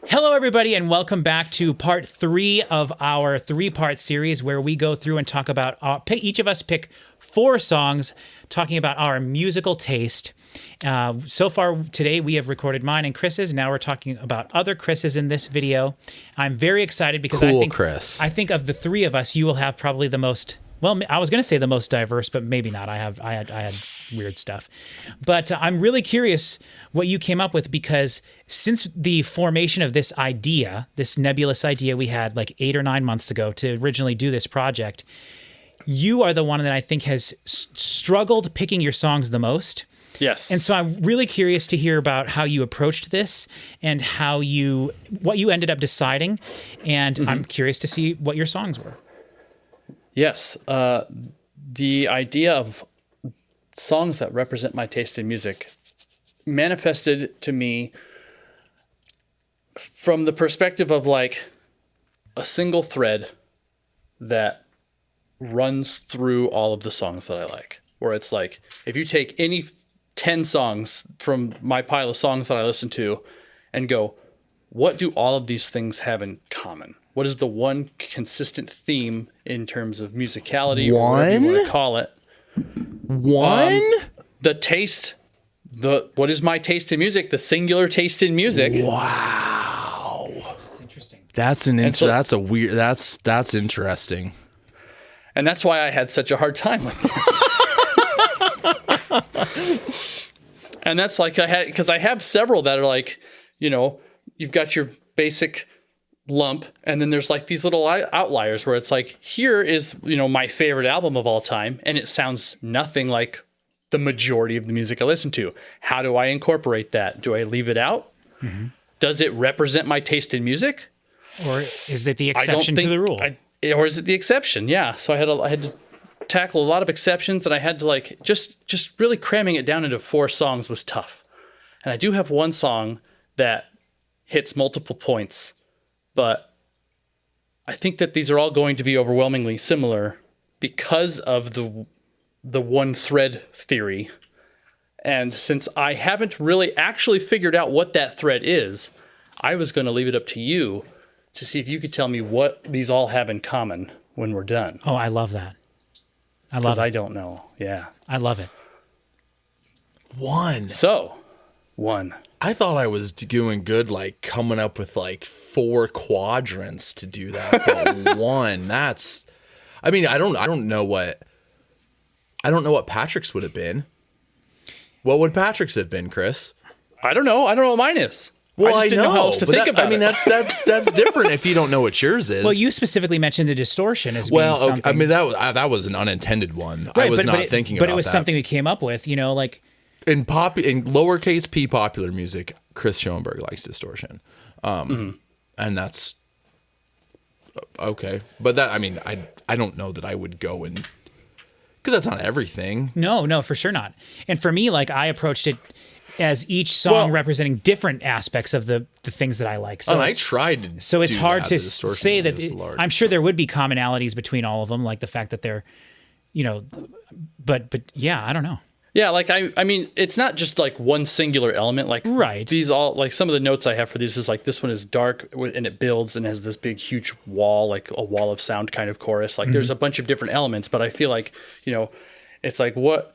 Hello, everybody, and welcome back to part 3 of our 3-part series where we go through and talk about, each of us pick 4 songs, talking about our musical taste. So far today, we have recorded mine and Chris's. Now we're talking about other Chris's in this video. I'm very excited because Chris. I think of the 3 of us, you will have probably the most... Well, I was going to say the most diverse, but maybe not. I had weird stuff. But I'm really curious what you came up with, because since the formation of this idea, this nebulous idea we had like 8 or 9 months ago to originally do this project, you are the one that I think has struggled picking your songs the most. Yes. And so I'm really curious to hear about how you approached this and what you ended up deciding. And I'm curious to see what your songs were. Yes. The idea of songs that represent my taste in music manifested to me from the perspective of like a single thread that runs through all of the songs that I like. Where it's like, if you take any 10 songs from my pile of songs that I listen to and go, what do all of these things have in common? What is the one consistent theme in terms of musicality, or whatever you want to call it? The taste. What is my taste in music? The singular taste in music. Wow, That's interesting. That's interesting. And that's why I had such a hard time with this. And that's like because I have several that are like, you've got your basic lump, and then there's like these little outliers where it's like, here is my favorite album of all time, and it sounds nothing like the majority of the music I listen to. How do I incorporate that? Do I leave it out? Mm-hmm. Does it represent my taste in music, or is it the exception to the rule? Or is it the exception? Yeah. So I had to tackle a lot of exceptions, and I had to like just really cramming it down into 4 songs was tough. And I do have one song that hits multiple points, but I think that these are all going to be overwhelmingly similar because of the one thread theory. And since I haven't really actually figured out what that thread is, I was going to leave it up to you to see if you could tell me what these all have in common when we're done. Oh, I love that. I love it. Because I don't know. Yeah. I love it. One. I thought I was doing good, like coming up with like 4 quadrants to do that, but one. I don't know what Patrick's would have been. What would Patrick's have been, Chris? I don't know. I don't know what mine is. Well, I just didn't know how else to think about it. That's different if you don't know what yours is. Well, you specifically mentioned the distortion as being something. I mean, that was an unintended one. Right, I was not thinking about that. But it was something we came up with, like... In lowercase p popular music, Chris Schoenberg likes distortion. And that's... Okay. But that, I don't know that I would go and... Because that's not everything. No, for sure not. And for me, like, I approached it as each song representing different aspects of the things that I like. So I tried to So it's do hard that. to say that... I'm sure there would be commonalities between all of them, like the fact that they're, but yeah, I don't know. Yeah, like, I mean, it's not just like one singular element. Like, right. These all, like, some of the notes I have for these is like, this one is dark and it builds and has this big, huge wall, like a wall of sound kind of chorus. Like, there's a bunch of different elements, but I feel like, it's like, what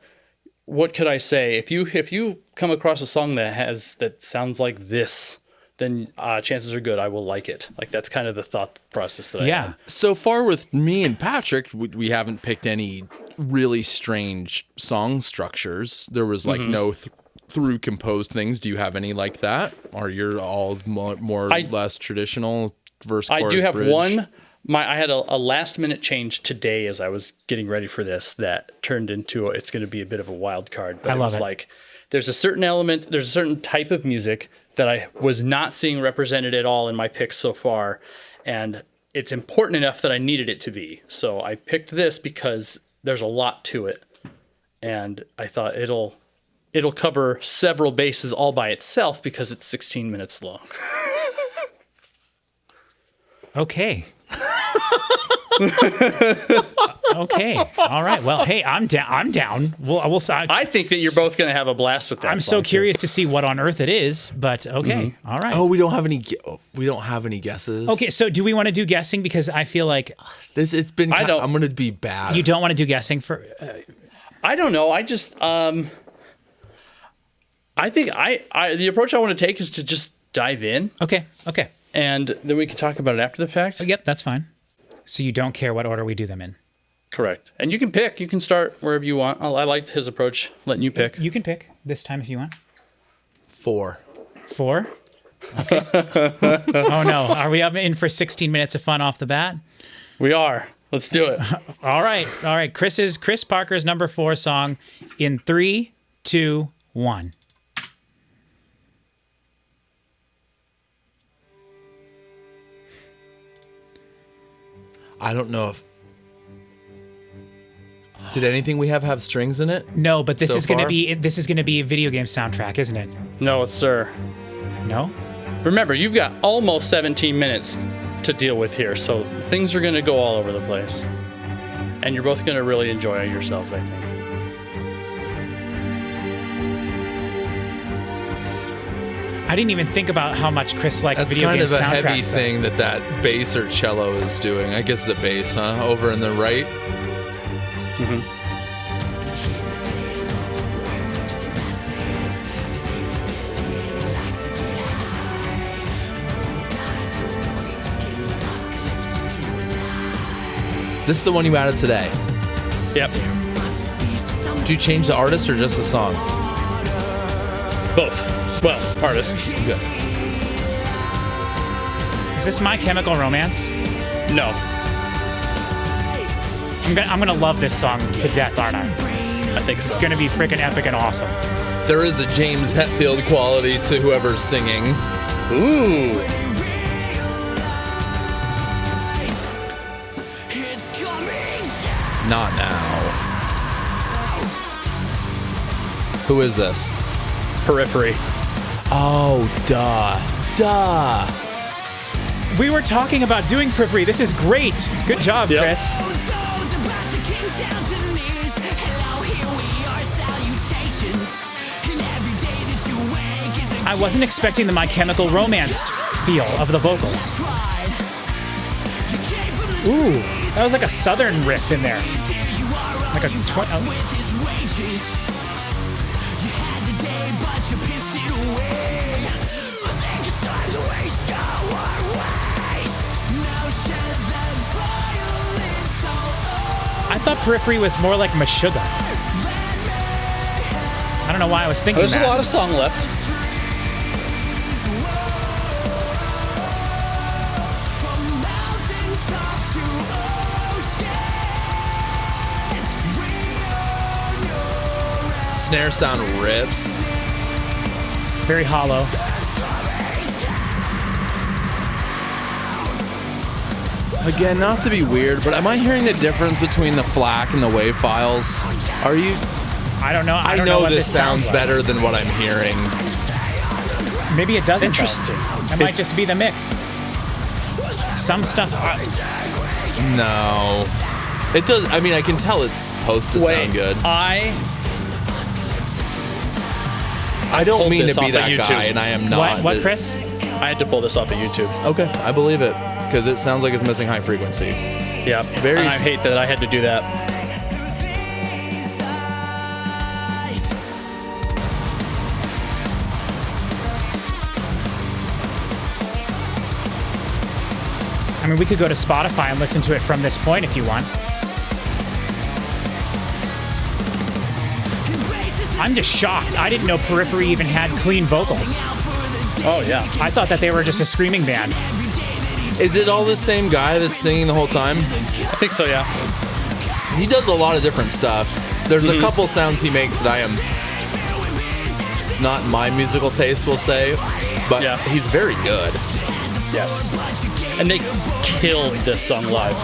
could I say? If you come across a song that sounds like this, then chances are good I will like it. Like, that's kind of the thought process that I have. So far with me and Patrick, we haven't picked any really strange song structures. There was like no through composed things. Do you have any like that? Or you're all more or less traditional verse chorus I do have bridge? one. I had a last minute change today as I was getting ready for this that turned into it's going to be a bit of a wild card. But I love it was it. like there's a certain element, there's a certain type of music that I was not seeing represented at all in my picks so far, and it's important enough that I needed it to be. So I picked this because there's a lot to it, and I thought it'll cover several bases all by itself because it's 16 minutes long. Okay. Okay. All right. Well, hey, I'm down. I'm down. We'll. I think that you're both going to have a blast with that. I'm so curious to see what on earth it is, but okay. All right. Oh, we don't have any guesses. Okay, so do we want to do guessing? Because I feel like It's been. I don't- I'm gonna be bad. you don't want to do guessing for. I don't know. I just I think I the approach I want to take is to just dive in, Okay. Okay. and then we can talk about it after the fact. Yep, that's fine. So you don't care what order we do them in. Correct. And you can pick. You can start wherever you want. I liked his approach, letting you pick. You can pick this time if you want. 4. 4. Okay. Oh no, are we up in for 16 minutes of fun off the bat? We are. Let's do it. All right. All right. Chris Parker's number 4 song in 3, 2, 1. I don't know if. Did anything we have strings in it? No, but this So is going to far? be a video game soundtrack, isn't it? No, sir. No? Remember, you've got almost 17 minutes to deal with here, so things are going to go all over the place. And you're both going to really enjoy yourselves, I think. I didn't even think about how much Chris likes That's video kind game of a soundtracks. heavy though. thing that bass or cello is doing. I guess the bass, huh? Over in the right. This is the one you added today. Yep. Did you change the artist or just the song? Both. Well, artist. Good. Is this My Chemical Romance? No. I'm gonna love this song to death, aren't I? I think It's so. gonna be freaking epic and awesome. There is a James Hetfield quality to whoever's singing. Ooh. Not now. Who is this? Periphery. Oh, duh. Duh. We were talking about doing Periphery. This is great. Good job, Yep. Chris. I wasn't expecting the My Chemical Romance feel of the vocals. Ooh, that was like a southern riff in there. Like a I thought Periphery was more like Meshuggah. I don't know why I was thinking There's that. a lot of song left. Snare sound rips. Very hollow. Again, not to be weird, but am I hearing the difference between the FLAC and the WAV files? Are you? I don't know. I don't know what this sounds like. better than what I'm hearing. Maybe it doesn't. Interesting. Though. It might just be the mix. Some stuff. No. It does. I mean, I can tell it's supposed to sound good. I don't pulled mean this to be off that of YouTube. guy, and I am not. What, Chris? I had to pull this off of YouTube. Okay, I believe it because it sounds like it's missing high frequency. Yeah. Very And I s- hate that I had to do that. I mean, we could go to Spotify and listen to it from this point if you want. I'm just shocked. I didn't know Periphery even had clean vocals. Oh, yeah. I thought that they were just a screaming band. Is it all the same guy that's singing the whole time? I think so, yeah. He does a lot of different stuff. There's a couple sounds he makes that I am. It's not my musical taste, we'll say, but Yeah. he's very good. Yes. And they killed this song live.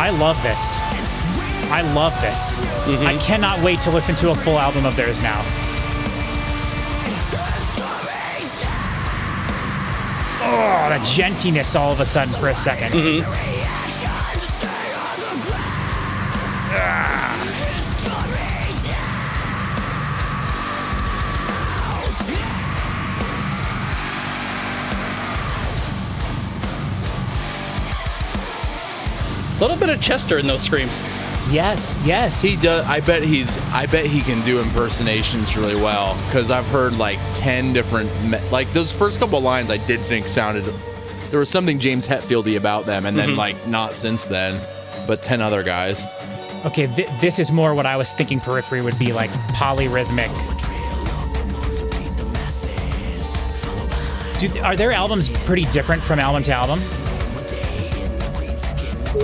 I love this. I love this. I cannot wait to listen to a full album of theirs now. Oh, the gentiness all of a sudden for a second. A little bit of Chester in those screams. Yes, yes. He does. I bet he can do impersonations really well, because I've heard like 10 different, like those first couple of lines I did think sounded, there was something James Hetfieldy about them, and then like not since then, but 10 other guys. Okay, this is more what I was thinking Periphery would be, like polyrhythmic. Are their albums pretty different from album to album?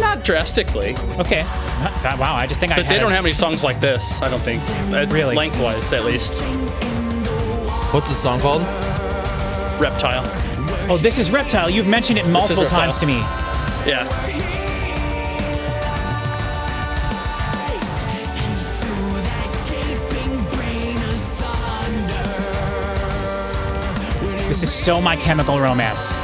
Not drastically. Okay. Wow, I just think But they don't have any songs like this, I don't think. Really? Lengthwise, at least. What's the song called? Reptile. Oh, this is Reptile. You've mentioned it multiple Reptile. times to me. Yeah. This is so My Chemical Romance.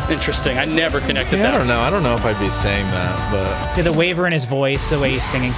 Interesting. I never connected Yeah, that. I don't know if I'd be saying that, but Yeah, the waver in his voice, the way he's singing.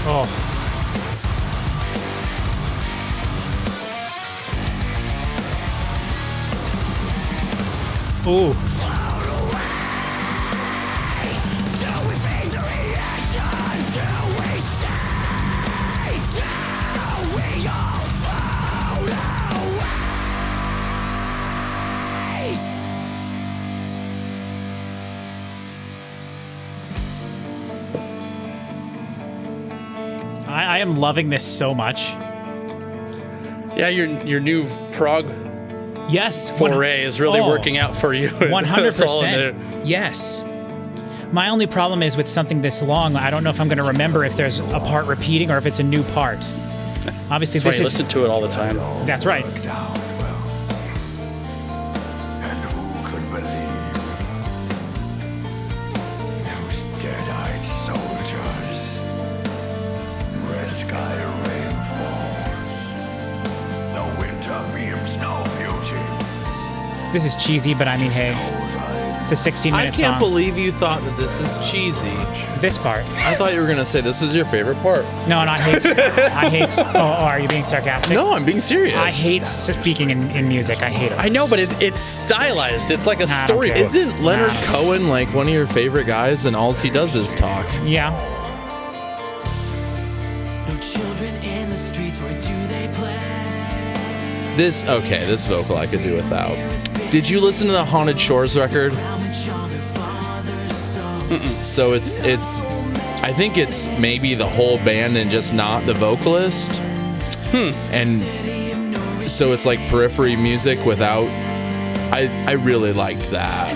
Oh. Ooh. I am loving this so much. Yeah, your new prog Yes. foray is really working out for you. 100%. Yes. My only problem is with something this long, I don't know if I'm going to remember if there's a part repeating or if it's a new part. Obviously, That's why this you is. listen to it all the time. That's right. And who could believe those dead-eyed soldiers? Red sky rain falls. The winter beams no beauty. This is cheesy, but I mean, hey, it's a 16-minute I can't song. believe you thought that this is cheesy. This part. I thought you were gonna say this is your favorite part. No, and I hate. Oh, are you being sarcastic? No, I'm being serious. I hate speaking in music. I hate it. I know, but it's stylized. It's like a Nah, I don't storybook. care. Isn't Leonard Nah. Cohen like one of your favorite guys, and all he does is talk? Yeah. No children in the streets, where do they play? This vocal I could do without. Did you listen to the Haunted Shores record? So it's I think it's maybe the whole band and just not the vocalist. And so it's like Periphery music without. I really liked that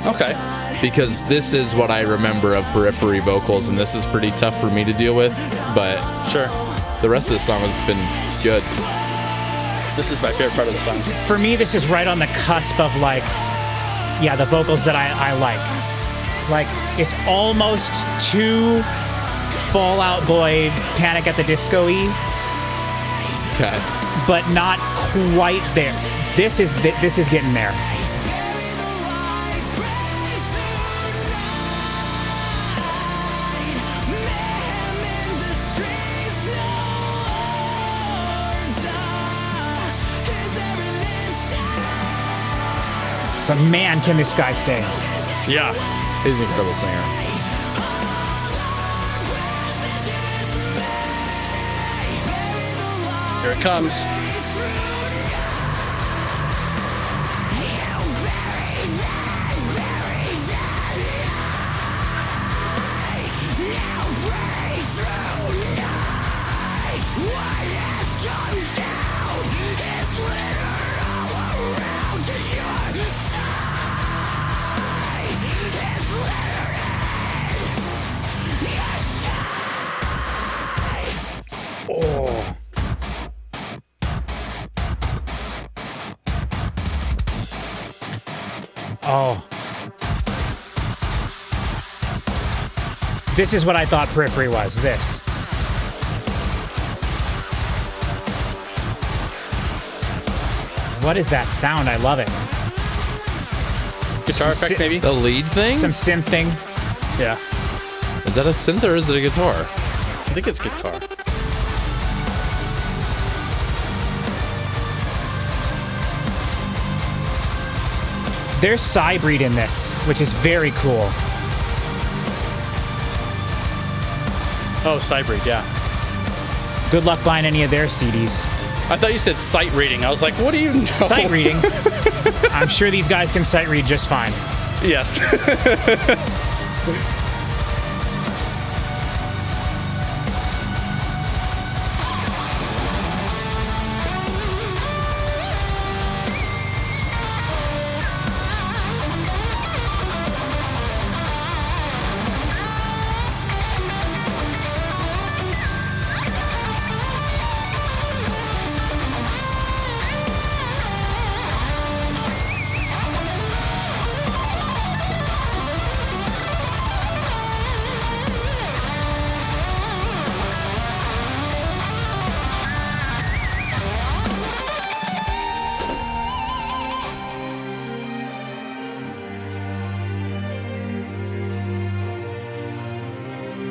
Okay. because this is what I remember of Periphery vocals, and this is pretty tough for me to deal with. But Sure. the rest of the song has been good. This is my favorite part of the song. For me, this is right on the cusp of like, yeah, the vocals that I like. Like, it's almost too Fall Out Boy, Panic at the Disco-y, Okay. but not quite there. This is getting there. But man, can this guy sing. Yeah. He's an incredible singer. Here it comes. Oh. Oh. This is what I thought Periphery was. This. What is that sound? I love it. Guitar Some effect, si- maybe? The lead thing? Some synth thing. Yeah. Is that a synth or is it a guitar? I think it's guitar. There's Cybreed in this, which is very cool. Oh, Cybreed, yeah. Good luck buying any of their CDs. I thought you said sight reading. I was like, what do you know? Sight reading. I'm sure these guys can sight read just fine. Yes.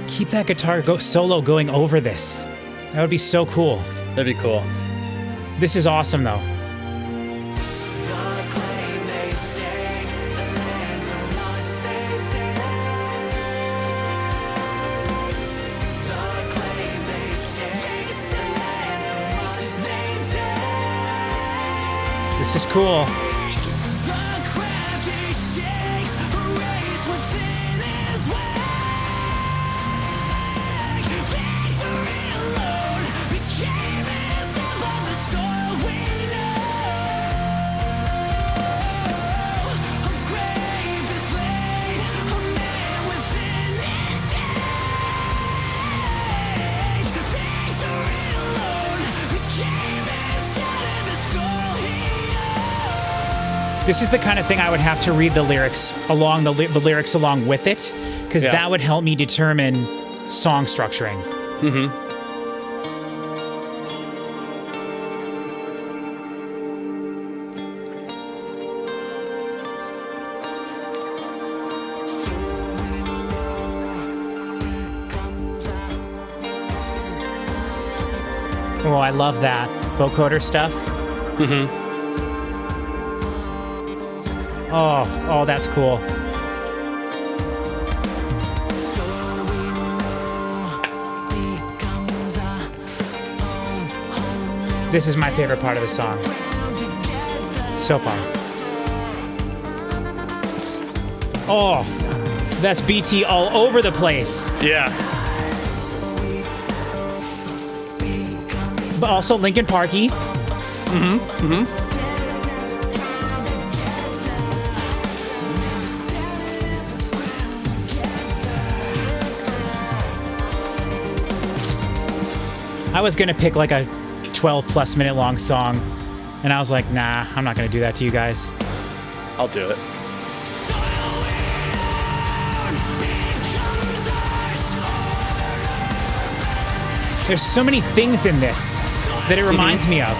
Keep that guitar solo going over this. That would be so cool. That'd be cool. This is awesome, though. This is cool. This is the kind of thing I would have to read the lyrics along the lyrics along with it, because Yeah. that would help me determine song structuring. Oh, I love that vocoder stuff. Oh, that's cool. This is my favorite part of the song. So far. Oh, that's BT all over the place. Yeah. But also Linkin Parky. I was gonna pick like a 12+ minute long song, and I was like, nah, I'm not gonna do that to you guys. I'll do it. There's so many things in this that it reminds me of.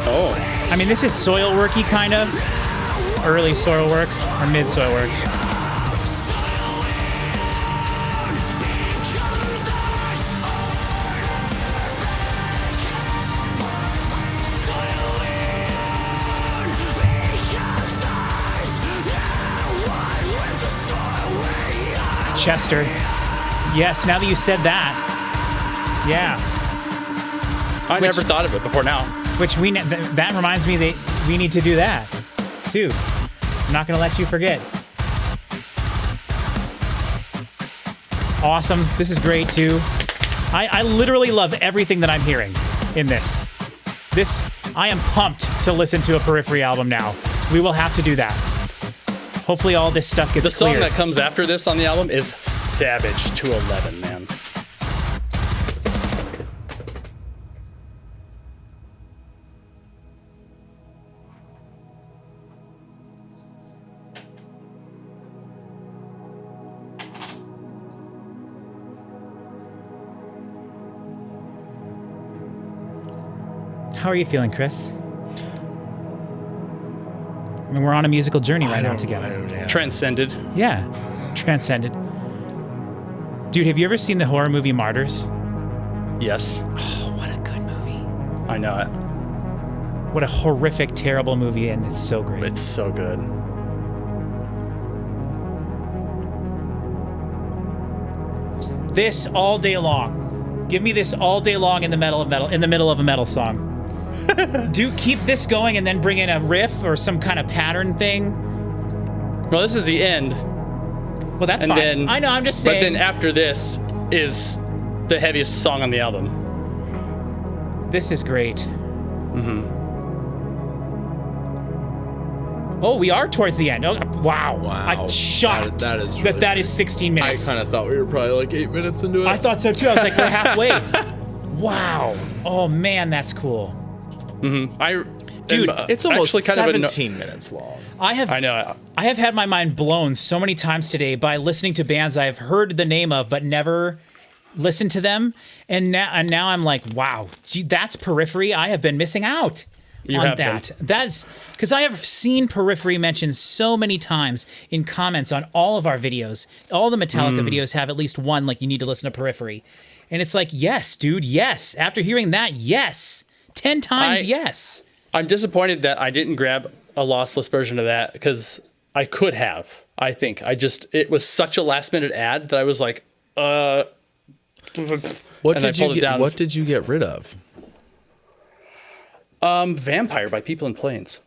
Oh. I mean, this is soil worky kind of. Early soil work or mid soil work. Chester. Yes, now that you said that. Yeah. I never thought of it before now. Which that reminds me that we need to do that too. I'm not gonna let you forget. Awesome. This is great too. I literally love everything that I'm hearing in this. I am pumped to listen to a Periphery album now. We will have to do that. Hopefully all this stuff gets The song clear. that comes after this on the album is Savage to 11, man. How are you feeling, Chris? I mean, we're on a musical journey right now together. Transcended. Yeah, transcended. Dude, have you ever seen the horror movie Martyrs? Yes. Oh, what a good movie. I know it. What a horrific, terrible movie, and it's so great. It's so good. This all day long. Give me this all day long in the middle of a metal song. Keep this going and then bring in a riff or some kind of pattern thing. Well, this is the end. Well, that's And fine. then- I know, I'm just saying. But then after this is the heaviest song on the album. This is great. Mm-hmm. Oh, we are towards the end. Oh, wow. Wow. I'm shocked That is really that is 16 I minutes. kind of thought we were probably like 8 minutes into it. I thought so too. I was like, we're halfway. Wow. Oh, man, that's cool. Dude, it's almost actually kind 17 minutes long. I know. I have had my mind blown so many times today by listening to bands I've heard the name of but never listened to them, and now I'm like, wow, gee, that's Periphery. I have been missing out on have that. That's because I have seen Periphery mentioned so many times in comments on all of our videos. All the Metallica videos have at least one like you need to listen to Periphery, and it's like, yes, dude, yes. After hearing that, yes, 10 times, yes. I'm disappointed that I didn't grab a lossless version of that because I could have. I think it was such a last minute ad that I was like, What and I did pulled you it down. What did you get rid of? Vampire by People in Planes.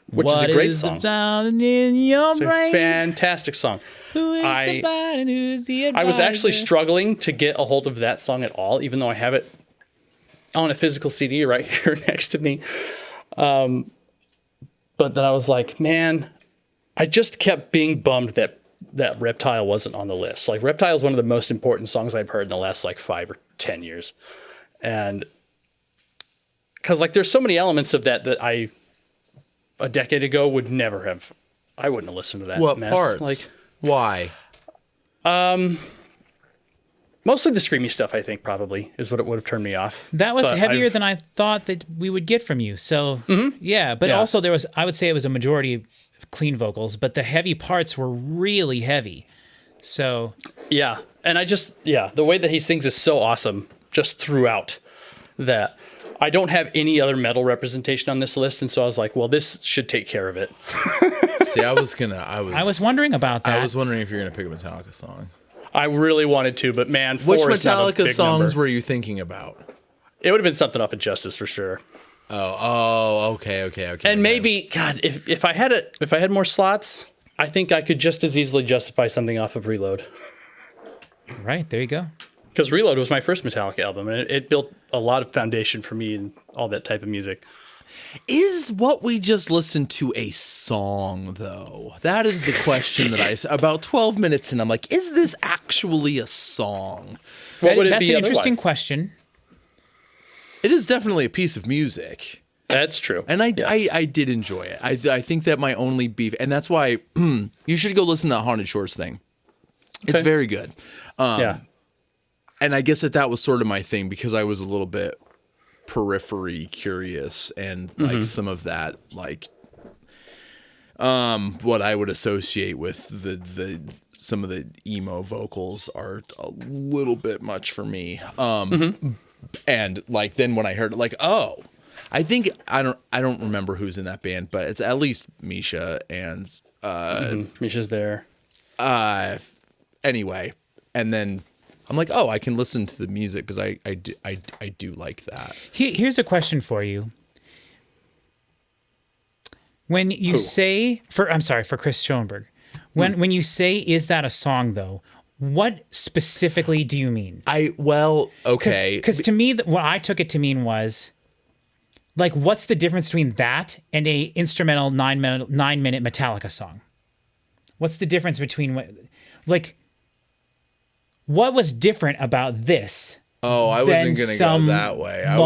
Which What is a great is song. the sound in your It's a brain? fantastic song. Who is the body and who's the I was actually advisor? struggling to get a hold of that song at all, even though I have it on a physical CD right here next to me. But then I was like, man, I just kept being bummed that Reptile wasn't on the list. Like, Reptile is one of the most important songs I've heard in the last like 5 or 10 years. And because like there's so many elements of that I a decade ago would never have. I wouldn't have listened to that. What mess. parts? Like, Why? mostly the screamy stuff, I think, probably is what it would have turned me off. That was But heavier I've- than I thought that we would get from you. So yeah, but Yeah. also there was, I would say it was a majority of clean vocals, but the heavy parts were really heavy. So Yeah. And the way that he sings is so awesome just throughout that I don't have any other metal representation on this list. And so I was like, well, this should take care of it. See, I was wondering about that. I was wondering if you're gonna pick a Metallica song. I really wanted to, but man, Which 4 is not a Metallica big songs number. were you thinking about? It would have been something off of Justice for sure. Okay. And maybe, God, if I had more slots, I think I could just as easily justify something off of Reload. Right, there you go. Because Reload was my first Metallica album, and it built a lot of foundation for me and all that type of music. Is what we just listened to a song, though? That is the question that about 12 minutes in, I'm like, is this actually a song? What would it That's be an interesting otherwise? question. It is definitely a piece of music. That's true. And I Yes. did enjoy it. I think that my only beef, and that's why you should go listen to that Haunted Shores thing. It's Okay. very good. Yeah. And I guess that was sort of my thing because I was a little bit periphery curious and like some of that, like what I would associate with the some of the emo vocals are a little bit much for me. And like then when I heard it, like, oh, I think I don't remember who's in that band, but it's at least Misha and Misha's there. Anyway, and then I'm like, oh, I can listen to the music because I do like that. Here's a question for you. When you say for Chris Schoenberg, when you say is that a song though, what specifically do you mean? Okay. Because to me, what I took it to mean was like, what's the difference between that and a instrumental 9-minute Metallica song? What's the difference between what was different about this? Oh, I wasn't going to go that way. I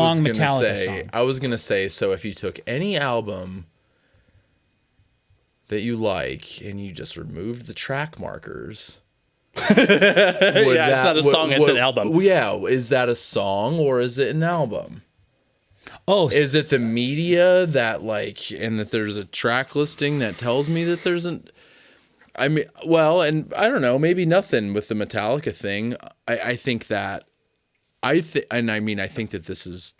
was going to say, so if you took any album that you like and you just removed the track markers. It's not a song, it's an album. Yeah, is that a song or is it an album? Oh, is it the media that like, and that there's a track listing that tells me that there's I mean, well, and I don't know, maybe nothing with the Metallica thing. I think that, I think that this is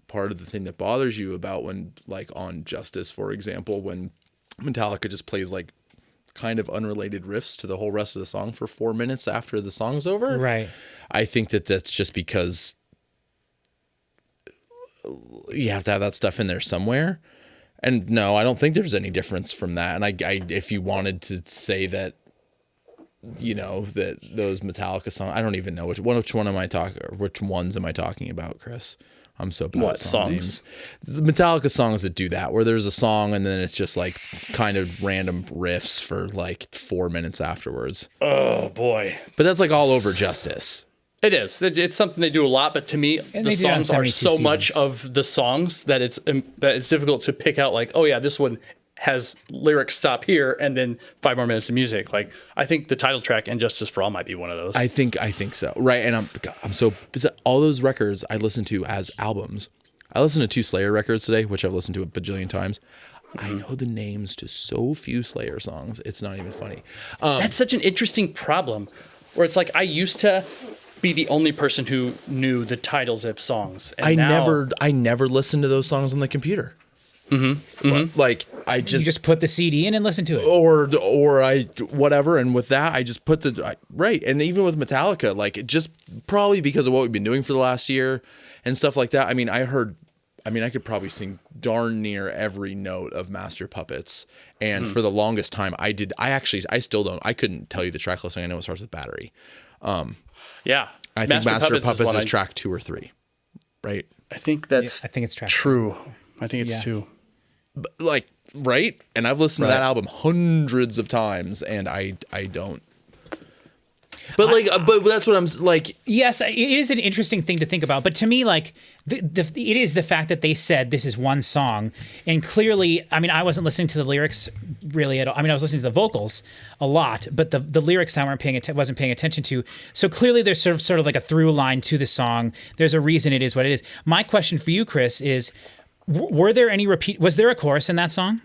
part of the thing that bothers you about when, like on Justice, for example, when Metallica just plays like kind of unrelated riffs to the whole rest of the song for 4 minutes after the song's over. Right. I think that that's just because you have to have that stuff in there somewhere. And no, I don't think there's any difference from that. And I if you wanted to say that, you know, that those Metallica songs, I don't even know which ones am I talking about, Chris? I'm so bad at song names. The Metallica songs that do that, where there's a song and then it's just like kind of random riffs for like 4 minutes afterwards. Oh boy. But that's like all over Justice. It is. It's something they do a lot, but to me, the songs are so much of the songs that it's difficult to pick out. Like, oh yeah, this one has lyrics stop here, and then 5 more minutes of music. Like, I think the title track and Justice for All might be one of those. I think so. Right, and I'm so all those records I listen to as albums. I listened to 2 Slayer records today, which I've listened to a bajillion times. I know the names to so few Slayer songs. It's not even funny. That's such an interesting problem, where it's like I used to be the only person who knew the titles of songs. And I never listened to those songs on the computer. Like I just you just put the CD in and listen to it, or I whatever, and with that I just put right. And even with Metallica, like it just probably because of what we've been doing for the last year and stuff like that. I mean, I could probably sing darn near every note of Master Puppets, and for the longest time I still don't. I couldn't tell you the track listing. I know it starts with Battery. Yeah, I think Master Puppets is track 2 or 3, right? I think that's. I think it's track true. I think it's 2. But like, right? And I've listened to that album hundreds of times, and I don't. But like, but that's what I'm like. Yes, it is an interesting thing to think about. But to me, like, it is the fact that they said this is one song, and clearly, I mean, I wasn't listening to the lyrics really at all. I mean, I was listening to the vocals a lot, but the lyrics I wasn't paying attention to. So clearly, there's sort of like a through line to the song. There's a reason it is what it is. My question for you, Chris, is: were there any was there a chorus in that song?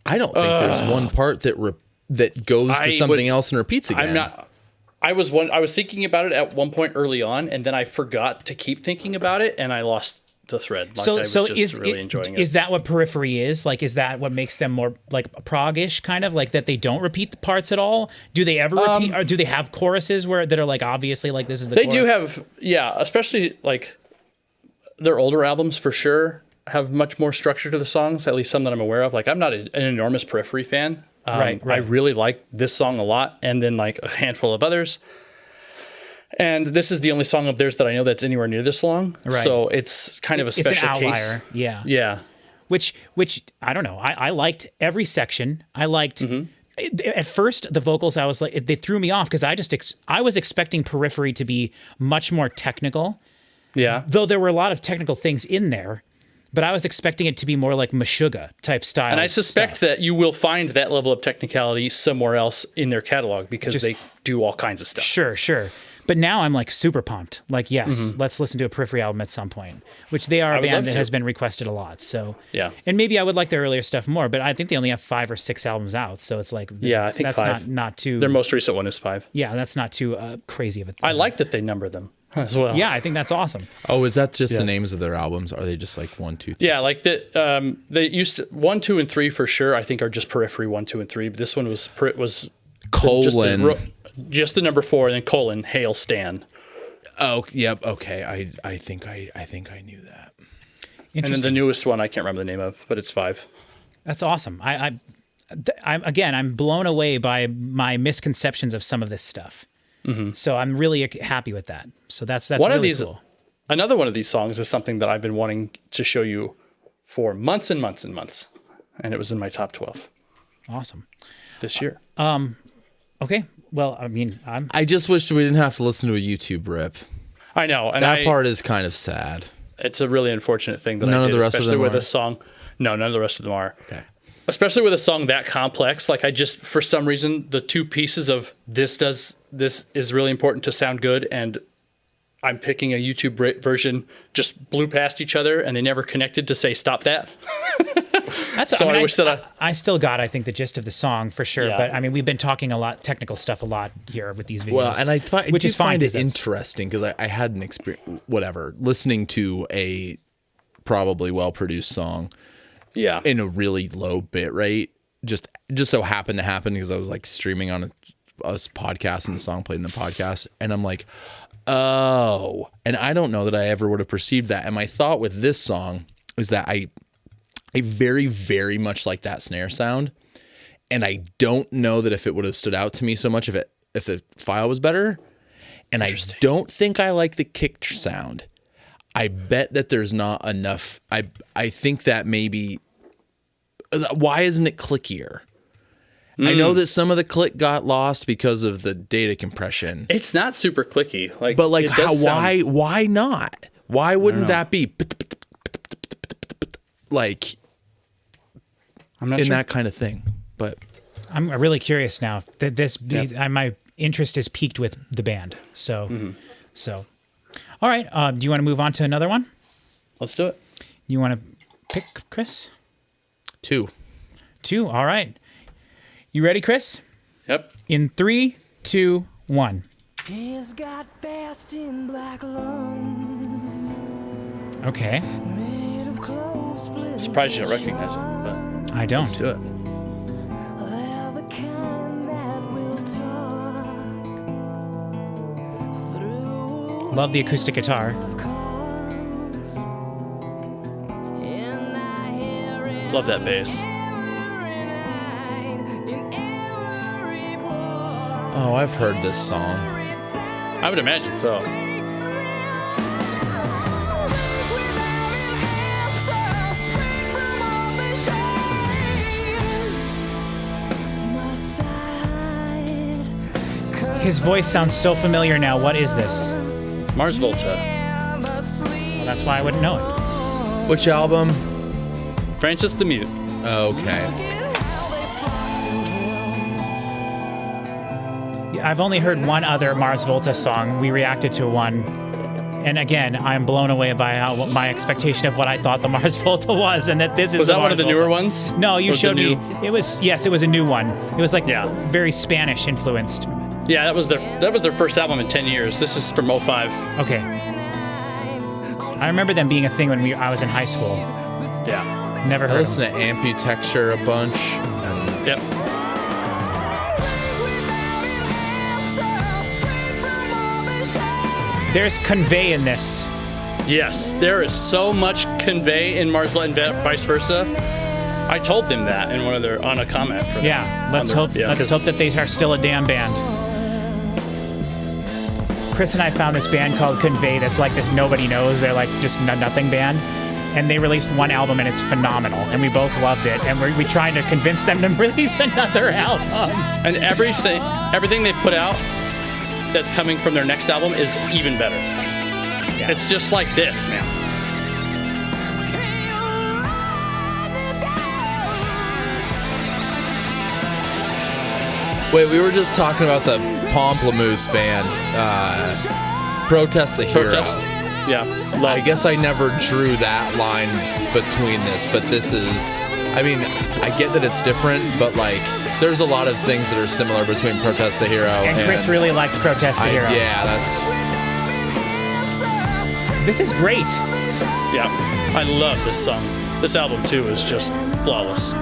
I don't think there's one part that goes to something else and repeats again. I was thinking about it at one point early on, and then I forgot to keep thinking about it, and I lost the thread. Like, I was really enjoying it. Is that what periphery is? Like, is that what makes them more like prog-ish, kind of like that they don't repeat the parts at all? Do they ever repeat, or do they have choruses that are like obviously like this is the chorus? They do have, yeah, especially like their older albums for sure have much more structure to the songs, at least some that I'm aware of. Like, I'm not an enormous Periphery fan. Right. I really like this song a lot, and then like a handful of others. And this is the only song of theirs that I know that's anywhere near this long. Right. So it's kind of a special case. Yeah. Yeah. Which I don't know. I liked every section. I liked at first the vocals. I was like, they threw me off because I was expecting Periphery to be much more technical. Yeah. Though there were a lot of technical things in there. But I was expecting it to be more like Meshuggah type style. And I suspect that you will find that level of technicality somewhere else in their catalog because they do all kinds of stuff. Sure. But now I'm like super pumped. Like, yes, let's listen to a Periphery album at some point, which they are a would love band that to. has been requested a lot. So, Yeah. And maybe I would like their earlier stuff more, but I think they only have 5 or 6 albums out. So it's like, Yeah, I think that's 5. not too, Their most recent one is 5. yeah, that's not too crazy of a thing. I like that they number them as well. Yeah, I think that's awesome. Oh, is that just the names of their albums? Are they just like 1, 2, 3? Yeah, like that. They used to 1, 2, and 3 for sure. I think are just Periphery 1, 2, and 3. But this one was Colon. just the number 4, and then colon Hail Stan. Oh, yep. Okay. I think I knew that. And then the newest one I can't remember the name of, but it's 5. That's awesome. I'm blown away by my misconceptions of some of this stuff. So I'm really happy with that. So that's One really of these, cool. another one of these songs is something that I've been wanting to show you for months and months and months, and it was in my top 12 Awesome. this year. Okay. Well, I mean, I just wish we didn't have to listen to a YouTube rip. I know, and That part is kind of sad. It's a really unfortunate thing that None I of did, the rest of especially them with are? a song. No, none of the rest of them are. Okay. Especially with a song that complex. Like I just, for some reason, the two pieces of this is really important to sound good, and I'm picking a YouTube version just blew past each other, and they never connected to say stop that. that's. So I wish that I still got, I think, the gist of the song for sure. Yeah. But I mean, we've been talking a lot technical stuff a lot here with these videos. Well, and I which is fine find it 'cause that's- interesting because I had an experience, whatever, listening to a probably well-produced song Yeah. in a really low bit rate just so happened to happen because I was like streaming on a podcast and the song played in the podcast, and I'm like, oh, and I don't know that I ever would have perceived that. And my thought with this song is that I very, very much like that snare sound, and I don't know that if it would have stood out to me so much if the file was better, and I don't think I like the kick sound. I bet that there's not enough. I think that maybe. Why isn't it clickier? I know that some of the click got lost because of the data compression. It's not super clicky. But like, it does sound- why not? Why wouldn't that be like I'm not in sure. that kind of thing? But I'm really curious now that my interest is peaked with the band. So, all right. Do you want to move on to another one? Let's do it. You want to pick, Chris? 2. 2. All right. You ready, Chris? Yep. In 3, 2, 1. He's got fast in black lungs, Okay. made of clove splits. Surprised you don't recognize it, but I don't. let's do it. They're the kind that will talk through Love the acoustic guitar. of cars. And I hear it Love that bass. every night, in every pore, oh, I've heard this song. every time I would imagine so. it takes me out. Without an answer, free from all the shame. Must I hide? 'Cause His voice sounds so familiar now. What is this? Mars Volta. I'm asleep. Well, that's why I wouldn't know it. Which album? Francis the Mute. Okay. I've only heard one other Mars Volta song. We reacted to one. And again, I'm blown away by my expectation of what I thought the Mars Volta was, and that this is Was the that one of Mars the newer Volta. ones? No, you Or the showed me. new- It was it was a new one. It was like Yeah. very Spanish influenced. Yeah, that was their first album in 10 years. This is from 05. Okay. I remember them being a thing when I was in high school. Yeah. Never I heard of listen them. to Amputexture a bunch. And Yep. There's convey in this. Yes, there is so much convey in Mars Volta and vice versa. I told them that in on a comment for them. Yeah, let's On hope their- yeah, let's 'cause- hope that they are still a damn band. Chris and I found this band called Convey that's like this nobody knows. They're like just nothing band. And they released one album and it's phenomenal. And we both loved it. And we tried to convince them to release another album. And everything they put out that's coming from their next album is even better. Yeah. It's just like this, man. wait, we were just talking about the Pomplamoose band, Protest the Hero. Protest. Yeah. I guess I never drew that line between this, but this is, I mean, I get that it's different, but like, there's a lot of things that are similar between Protest the Hero And Chris really likes Protest the Hero. Yeah, that's, This is great. Yeah. I love this song. This album too is just flawless.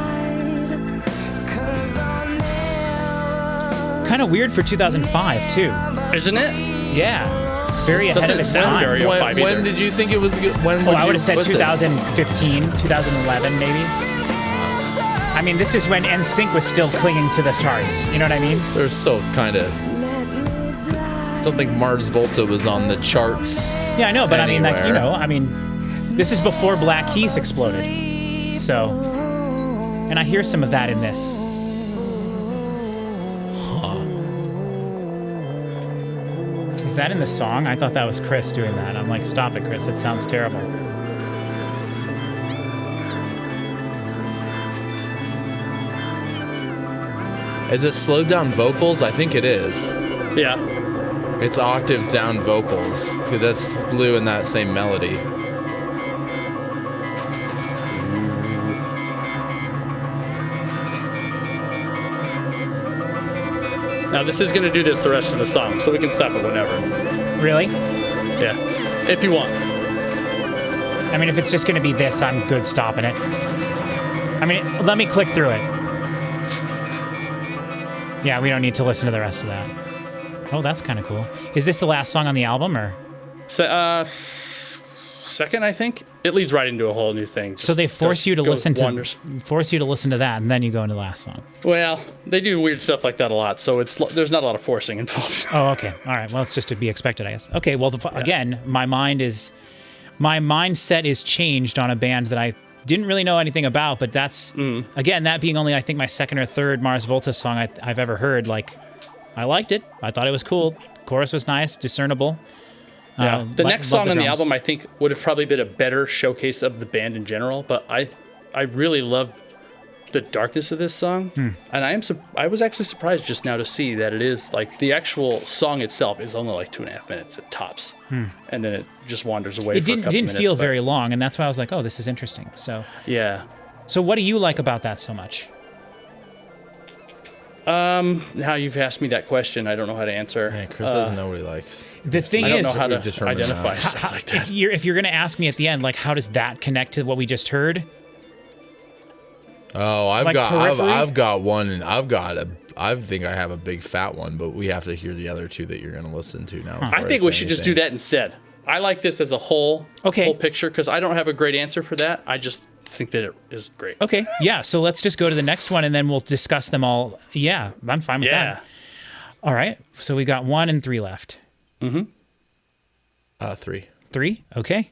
Kind of weird for 2005 too. Isn't it? Yeah. Very ahead of Doesn't its sound time. very when, 05 when either. did you think it was good? When Oh, I would have said put this? 2015, 2011 maybe. I mean, this is when NSYNC was still clinging to the charts. You know what I mean? They're so kind of, I don't think Mars Volta was on the charts. Yeah, I know, but I mean, like, you Anywhere. know, I mean, this is before Black Keys exploded. So, and I hear some of that in this. Is that in the song? I thought that was Chris doing that. I'm like, stop it, Chris. It sounds terrible. Is it slowed down vocals? I think it is. Yeah. It's octave down vocals, because that's Blue in that same melody. Now this is gonna do this the rest of the song, so we can stop it whenever. Really? Yeah. If you want. I mean, if it's just going to be this, I'm good stopping it. I mean, let me click through it. Yeah, we don't need to listen to the rest of that. Oh, that's kind of cool. Is this the last song on the album, or? Second, I think. It leads right into a whole new thing. So they force you to goes listen to wonders. that, and then you go into the last song. Well, they do weird stuff like that a lot, so there's not a lot of forcing involved. Oh, okay. All right. Well, it's just to be expected, I guess. Okay. Well, again, my mindset is changed on a band that I didn't really know anything about, but that's again, that being only I think my second or third Mars Volta song I've ever heard. Like, I liked it. I thought it was cool. The chorus was nice, discernible. Yeah. The next song on the drums. album, I think, would have probably been a better showcase of the band in general. But I really love the darkness of this song, and I was actually surprised just now to see that it is like the actual song itself is only like 2.5 minutes at tops, and then it just wanders away. It for a couple didn't minutes, feel but- very long, and that's why I was like, oh, this is interesting. So what do you like about that so much? Now you've asked me that question, I don't know how to answer. Hey, Chris doesn't know what he likes. The thing I don't is, know how to determine identify that. stuff like that. if you're gonna ask me at the end, like, how does that connect to what we just heard? Oh, I've Like Periphery? got one, and I think I have a big fat one, but we have to hear the other two that you're going to listen to now. I think we should just do that instead. I like this as a whole picture because I don't have a great answer for that. I just think that it is great. Okay, yeah. So let's just go to the next one, and then we'll discuss them all. Yeah, I'm fine with that. All right. So we got 1 and 3 left. 3. 3. Okay.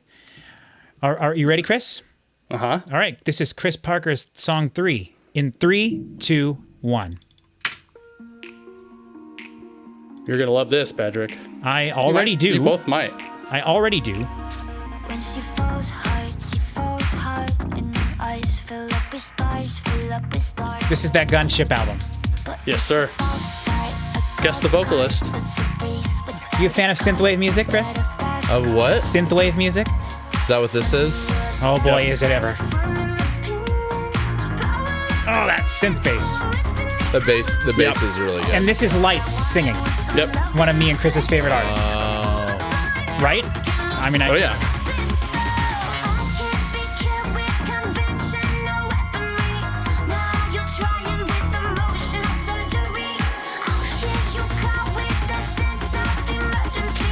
Are you ready, Chris? Uh-huh. All right. This is Chris Parker's song 3. In 3, 2, 1. You're going to love this, Patrick. I already do. You both might. I already do. When she falls hard, and her eyes fill up with stars, This is that Gunship album. Yes, sir. Guess the vocalist. You a fan of synthwave music, Chris? Of what? Synthwave music? Is that what this is? Oh boy, Yeah. is it ever. Oh, that synth bass. The bass is really good. And this is Lights singing. Yep. One of me and Chris's favorite artists. Right? I mean, Oh, yeah.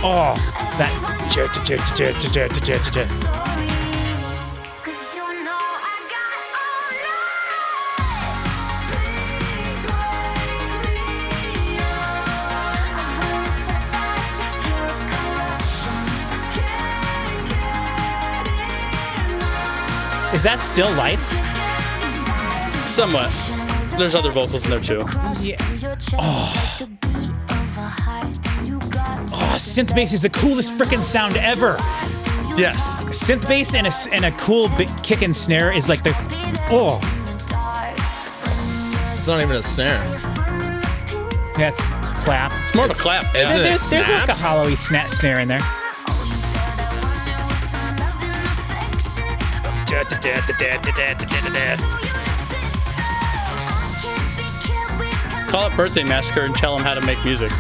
Oh, that. Is that still Lights? Somewhat. There's other vocals in there, too. Yeah. Oh, synth bass is the coolest freaking sound ever. Yes. Synth bass and a cool big kick and snare is like the. Oh. It's not even a snare. Yeah, clap. It's more of a clap. Yeah. Isn't it There's like a snaps? hollowy snare in there. Call it Birthday Massacre and tell them how to make music.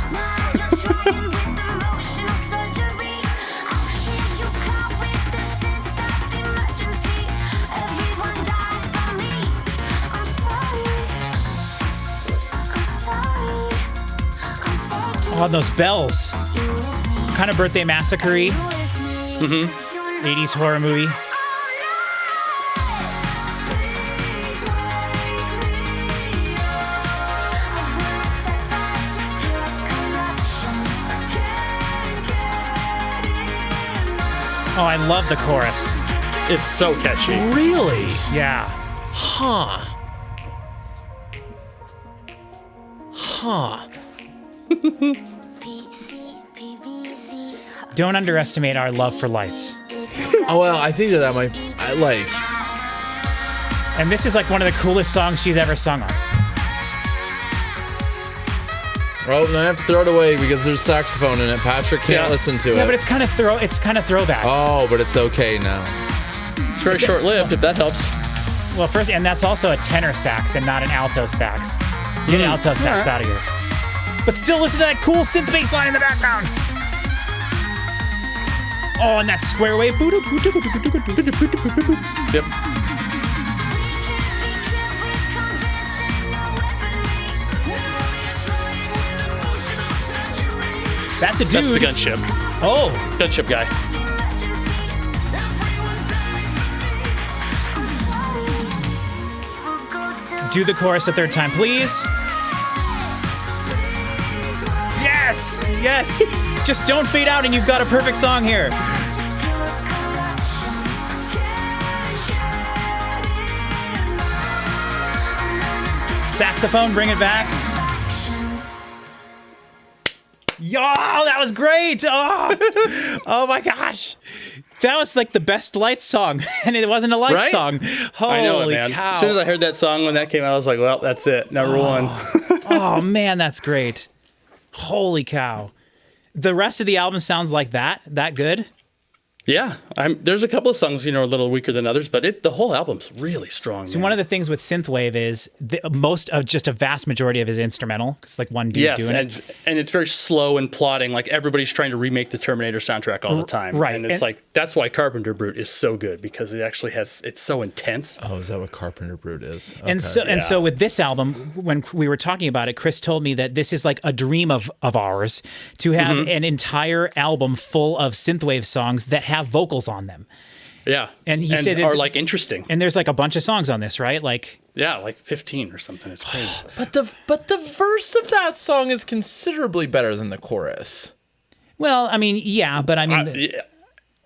Oh, those bells. Kind of Birthday Massacre-y. 80s horror movie. Oh, I love the chorus. It's so catchy. Really? Yeah. Huh. Don't underestimate our love for lights. Oh, well, I think that might, I like, And this is like one of the coolest songs she's ever sung on. oh, no, I have to throw it away because there's saxophone in it. Patrick can't Yeah. listen to Yeah, it. but it's kind of throwback. Oh, but it's okay now. It's very short-lived, if that helps. Well, first, and that's also a tenor sax and not an alto sax. Get alto sax out of here. But still listen to that cool synth bass line in the background. Oh, and that square wave. Yep. That's a dude. That's the gunship. Oh, Gunship guy. do the chorus a third time, please. Yes, yes. Just don't fade out and you've got a perfect song here. Saxophone, bring it back. Yo, that was great. Oh, oh my gosh. That was like the best Lights song, and it wasn't a Lights Right? song. Holy I know it, man. cow. As soon as I heard that song when that came out, I was like, well, that's it. Number one. Oh man, that's great. Holy cow. The rest of the album sounds like that good. Yeah. There's a couple of songs, a little weaker than others, but the whole album's really strong. So one of the things with synthwave is just a vast majority of it is instrumental. It's like one dude doing it. And it's very slow and plotting. Like everybody's trying to remake the Terminator soundtrack all the time. right. And it's like, that's why Carpenter Brute is so good, because it actually it's so intense. Oh, is that what Carpenter Brute is? And so with this album, when we were talking about it, Chris told me that this is like a dream of ours to have an entire album full of synthwave songs that have vocals on them. Yeah. And he said are like interesting. And there's like a bunch of songs on this, right? Like Yeah, like 15 or something. It's crazy. But the verse of that song is considerably better than the chorus. well, I mean, yeah, but I mean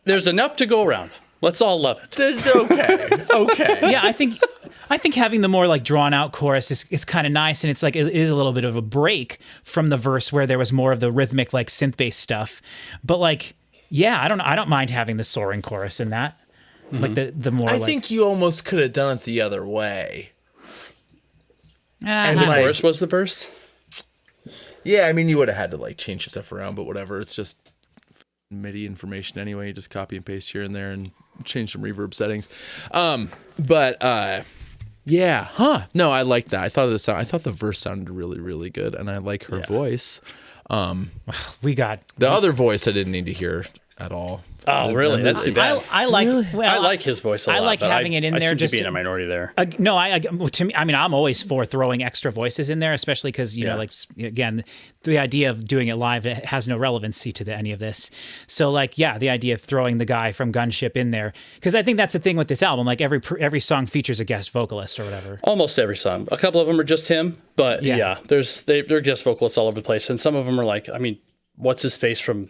There's enough to go around. Let's all love it. Okay. Okay. yeah, I think having the more like drawn out chorus is kind of nice, and it's like it is a little bit of a break from the verse where there was more of the rhythmic like synth based stuff. But like, yeah, I don't mind having the soaring chorus in that. Like the more I think you almost could have done it the other way. and The like- chorus was the verse? Yeah, I mean, you would have had to like change stuff around, but whatever. It's just MIDI information anyway. You just copy and paste here and there and change some reverb settings. Yeah, huh? No, I like that. I thought the verse sounded really, really good, and I like her voice. we got The other voice I didn't need to hear at all. Oh, really? That's too bad. I like well, I like his voice a lot. I like but having it in I there seem just to be in to- a minority there. no, to me, I mean, I'm always for throwing extra voices in there, especially because, Yeah. like, again, the idea of doing it live has no relevancy to any of this. So, like, yeah, the idea of throwing the guy from Gunship in there, because I think that's the thing with this album. Like, every song features a guest vocalist or whatever. Almost every song. A couple of them are just him, but Yeah. they're guest vocalists all over the place, and some of them are like, I mean, what's his face from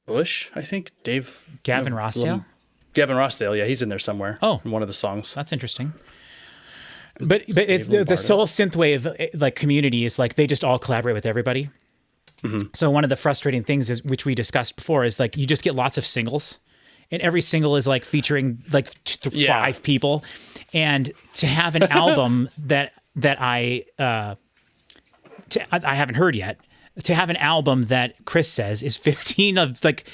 Bush? I think Gavin Rossdale? Gavin Rossdale, yeah, he's in there somewhere. Oh. in one of the songs. That's interesting. But it's the soul synthwave like community is like they just all collaborate with everybody. So one of the frustrating things is, which we discussed before, is like you just get lots of singles, and every single is like featuring like 5 people, and to have an album that I haven't heard yet. to have an album that Chris says is 15 of like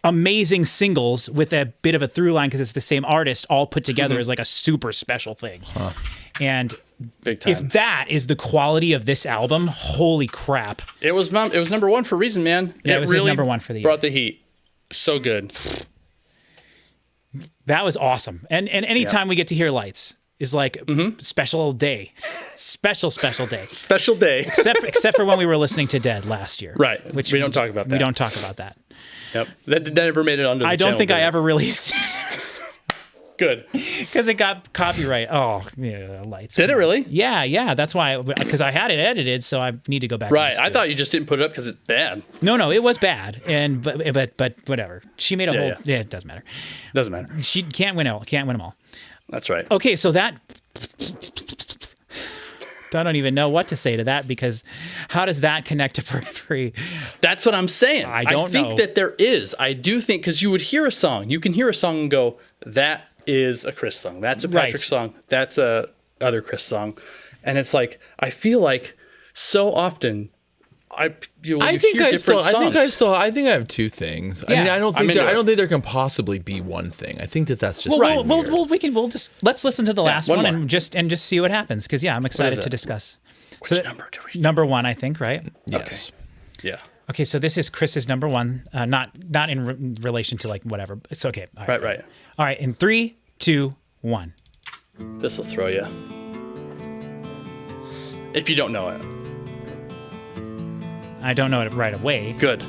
amazing singles with a bit of a through line because it's the same artist all put together is like a super special thing. And Big time. if that is the quality of this album, holy crap. It was number one for a reason, man. Yeah, it was his really number one for the year. brought the heat. So good. That was awesome. And anytime we get to hear Lights is like special day. Special day. Special day. Except for when we were listening to Dead last year. Right. Which We don't talk about that. We don't talk about that. Yep. That never made it onto the I don't channel, think did I it? ever released it Good. because it got copyright. Oh, yeah, Lights. Did it really? Yeah. That's why, because I had it edited, so I need to go back. Right. And just I do thought it. you just didn't put it up because it's bad. No, it was bad, and but whatever. She made a whole. yeah. Yeah, it doesn't matter. Doesn't matter. She can't win all. Can't win them all. That's right. Okay, so that. I don't even know what to say to that because how does that connect to Periphery? That's what I'm saying. I don't think know. that there is. I do think because you would hear a song. You can hear a song and go, that is a Chris song. That's a Patrick Right. song. That's a other Chris song. And it's like, I feel like so often you I hear think I different songs. I think I have two things. I Yeah. mean, I don't I'm think into I it. don't think there can possibly be one thing. I think that's just Well, weird. we'll just let's listen to the last one one more. and just see what happens because I'm excited is to it? discuss. Which number do we do? Number one, I think, right? yes. Yeah. Okay, so this is Chris's number one, not in relation to like whatever. It's okay. All Right. All right, in 3, 2, 1. This will throw you. If you don't know it. I don't know it right away. Good.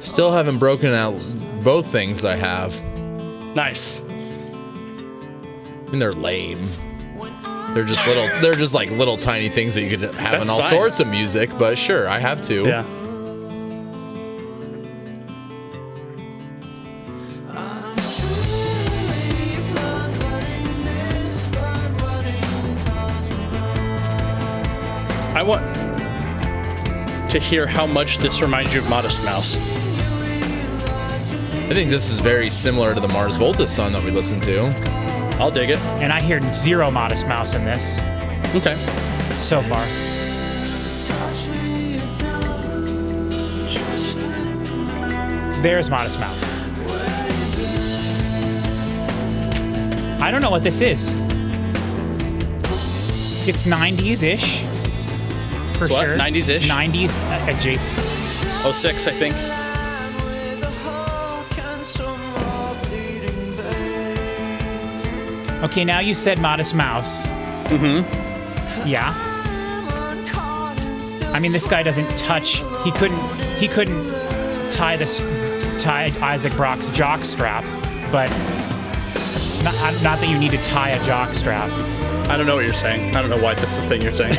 Still haven't broken out both things I have. Nice. And they're lame. They're just little. They're just like little tiny things that you could have That's in all fine. sorts of music. But sure, I have two. Yeah. I want to hear how much this reminds you of Modest Mouse. I think this is very similar to the Mars Volta song that we listened to. I'll dig it. And I hear zero Modest Mouse in this Okay. so far. There's Modest Mouse. I don't know what this is. It's 90s-ish. For What? sure. 90s-ish? 90s adjacent. 06, I think. Okay, now you said Modest Mouse. Mm-hmm. Yeah. I mean, this guy doesn't touch. He couldn't tie Isaac Brock's jock strap, but not that you need to tie a jock strap. I don't know what you're saying. I don't know why that's the thing you're saying.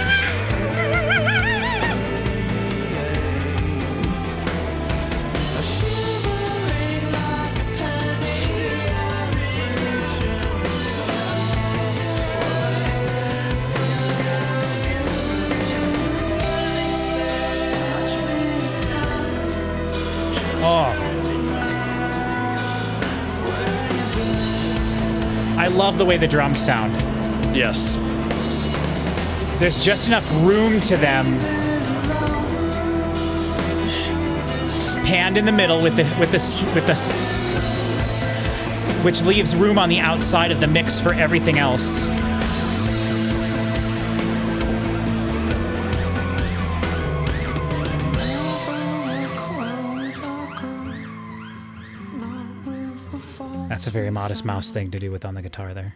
Oh. I love the way the drums sound. Yes. There's just enough room to them. Panned in the middle with the which leaves room on the outside of the mix for everything else. That's a very Modest Mouse thing to do with on the guitar there.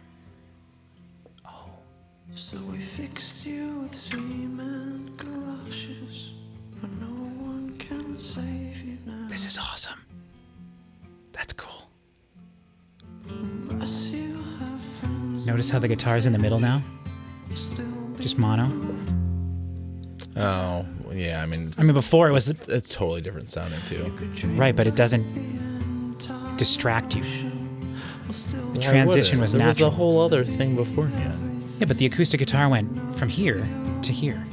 So we fixed you with cement galoshes, but no one can save you now. This is awesome. That's cool. Unless you have friends Notice how the guitar's in the middle now? still be Just mono. Oh, yeah. I mean, Before it was it's totally different sounding too. right, but it doesn't distract you. The Why transition would it? was There natural. was a whole other thing beforehand. Yeah, but the acoustic guitar went from here to here.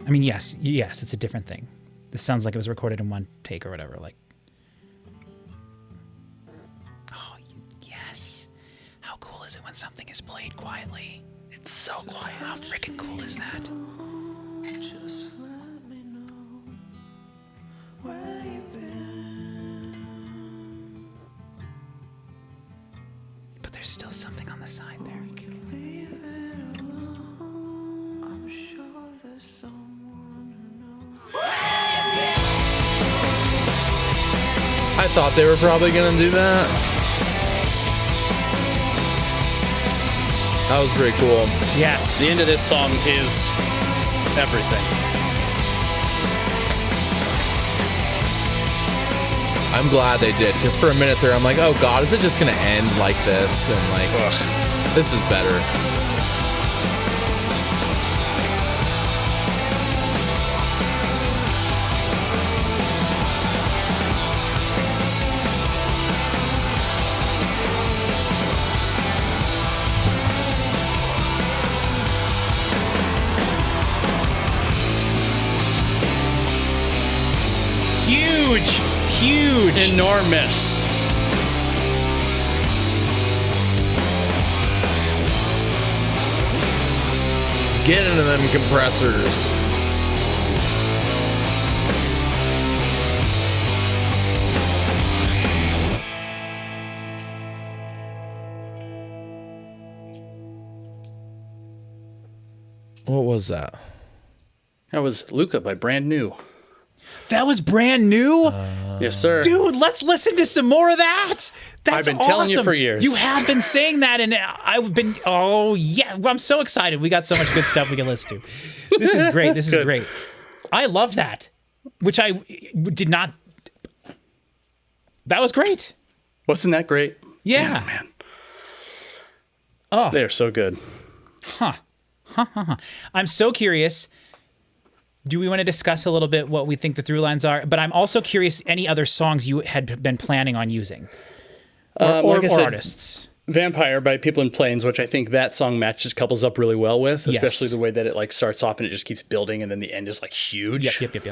I mean, yes, it's a different thing. This sounds like it was recorded in one take or whatever. Like, oh, yes. How cool is it when something is played quietly? It's so quiet. How freaking cool is that? Just let me know where you've been. But there's still something on the side there. Leave it alone. I'm sure there's someone who knows. I thought they were probably gonna do that. That was pretty cool. Yes. The end of this song is everything. I'm glad they did, because for a minute there, I'm like, oh God, is it just gonna end like this? And like, ugh, this is better. Huge. Enormous. Get into them compressors. What was that? That was Luca by Brand New. That was brand new? Yes, sir. Dude, let's listen to some more of that. That's I've been telling you awesome. for years. You have been saying that, and I've been, oh, yeah. I'm so excited. We got so much good stuff we can listen to. This is great. This is great. I love that, which I did not. That was great. Wasn't that great? Yeah. Man. Oh. They're so good. I'm so curious. Do we want to discuss a little bit what we think the through lines are? But I'm also curious any other songs you had been planning on using or Like I said, artists. Vampire by People in Plains, which I think that song couples up really well with, especially Yes. the way that it like starts off and it just keeps building and then the end is like huge. Yep.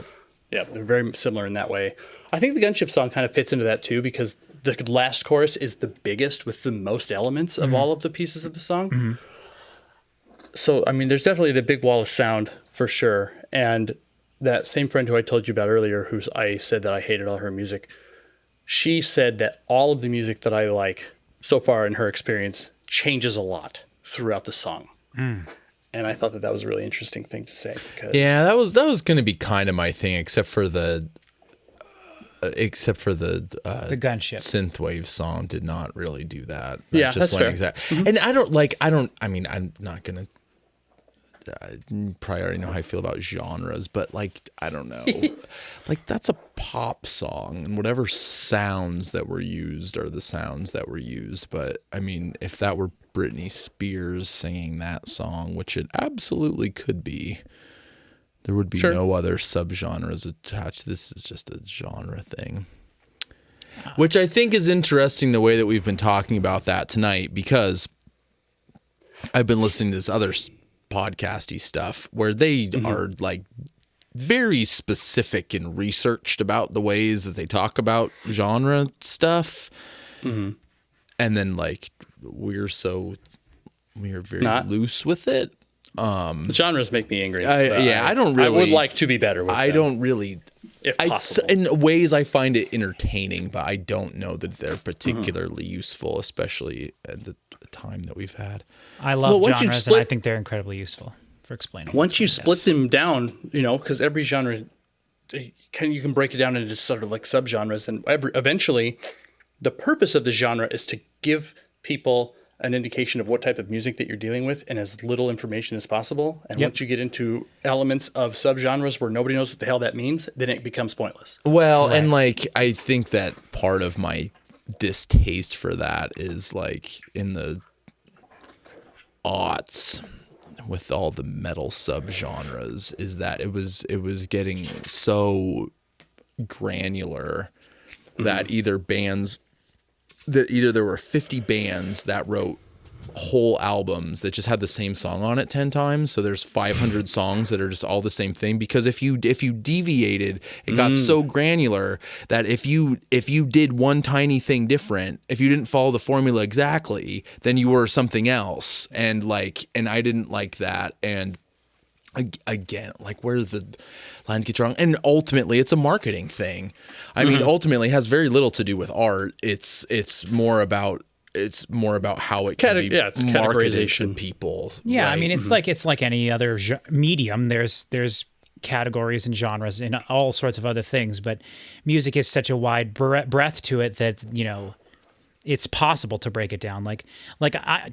Yeah, they're very similar in that way. I think the Gunship song kind of fits into that too because the last chorus is the biggest with the most elements of all of the pieces of the song. So, I mean, there's definitely the big wall of sound for sure. And that same friend who I told you about earlier, I said that I hated all her music, she said that all of the music that I like so far in her experience changes a lot throughout the song. And I thought that was a really interesting thing to say. Because Yeah, that was going to be kind of my thing, except for the The Gunship. synthwave song did not really do that. Yeah, just that's went fair. And I mean, I'm not going to, probably already know how I feel about genres, but like, I don't know, like that's a pop song and whatever sounds that were used are the sounds that were used. But I mean, if that were Britney Spears singing that song, which it absolutely could be, there would be no other subgenres attached. This is just a genre thing, which I think is interesting the way that we've been talking about that tonight, because I've been listening to this other podcasty stuff where they are like very specific and researched about the ways that they talk about genre stuff. And then like we're very loose with it. the genres make me angry. I don't really. I would like to be better with I them, don't really. if possible. In ways, I find it entertaining, but I don't know that they're particularly useful, especially at the time that we've had. I love once you genres, and I think they're incredibly useful for explaining. Once you split them down, because every genre, you can break it down into sort of like subgenres, and eventually, the purpose of the genre is to give people an indication of what type of music that you're dealing with and as little information as possible. And once you get into elements of subgenres where nobody knows what the hell that means, then it becomes pointless. Well, and like I think that part of my distaste for that is like in the aughts with all the metal subgenres is that it was getting so granular that either there were 50 bands that wrote whole albums that just had the same song on it 10 times. So there's 500 songs that are just all the same thing, because if you deviated, it got so granular that if you did one tiny thing different, if you didn't follow the formula exactly, then you were something else. And I didn't like that. And again, like, where the lines get wrong. And ultimately it's a marketing thing. I mean, ultimately it has very little to do with art. It's more about how it can be it's marketed to categorization. people. Yeah, I right? mean, it's like any other medium. There's categories and genres and all sorts of other things, but music is such a wide breadth to it that, you know, it's possible to break it down.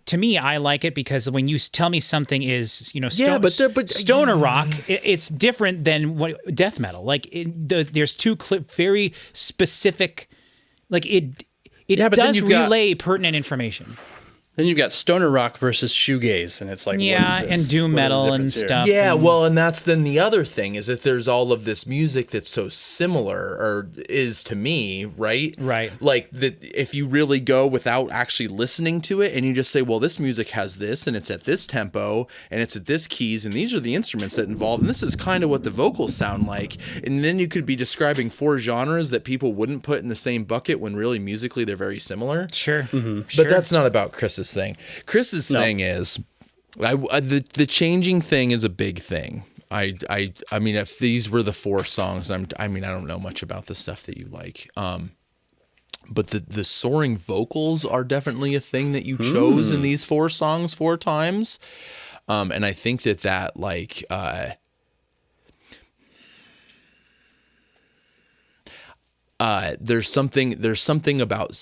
To me, I like it because when you tell me something is, you know, stoner rock, it's different than what death metal. Like, there's two very specific, like it does relay pertinent information. Then you've got stoner rock versus shoegaze, and it's like, Yeah, what is this? and doom What are the metal and difference here? stuff. Yeah, well, and that's then the other thing is that there's all of this music that's so similar, or is to me, right? Right. Like, if you really go without actually listening to it and you just say, well, this music has this and it's at this tempo and it's at this keys and these are the instruments that involve, and this is kind of what the vocals sound like. And then you could be describing 4 genres that people wouldn't put in the same bucket when really musically they're very similar. Sure. Sure. But that's not about Chris's thing. Chris's thing is, the changing thing is a big thing. I mean, if these were the 4 songs, I don't know much about the stuff that you like. But the soaring vocals are definitely a thing that you chose in these 4 songs 4 times. And I think that like, there's something about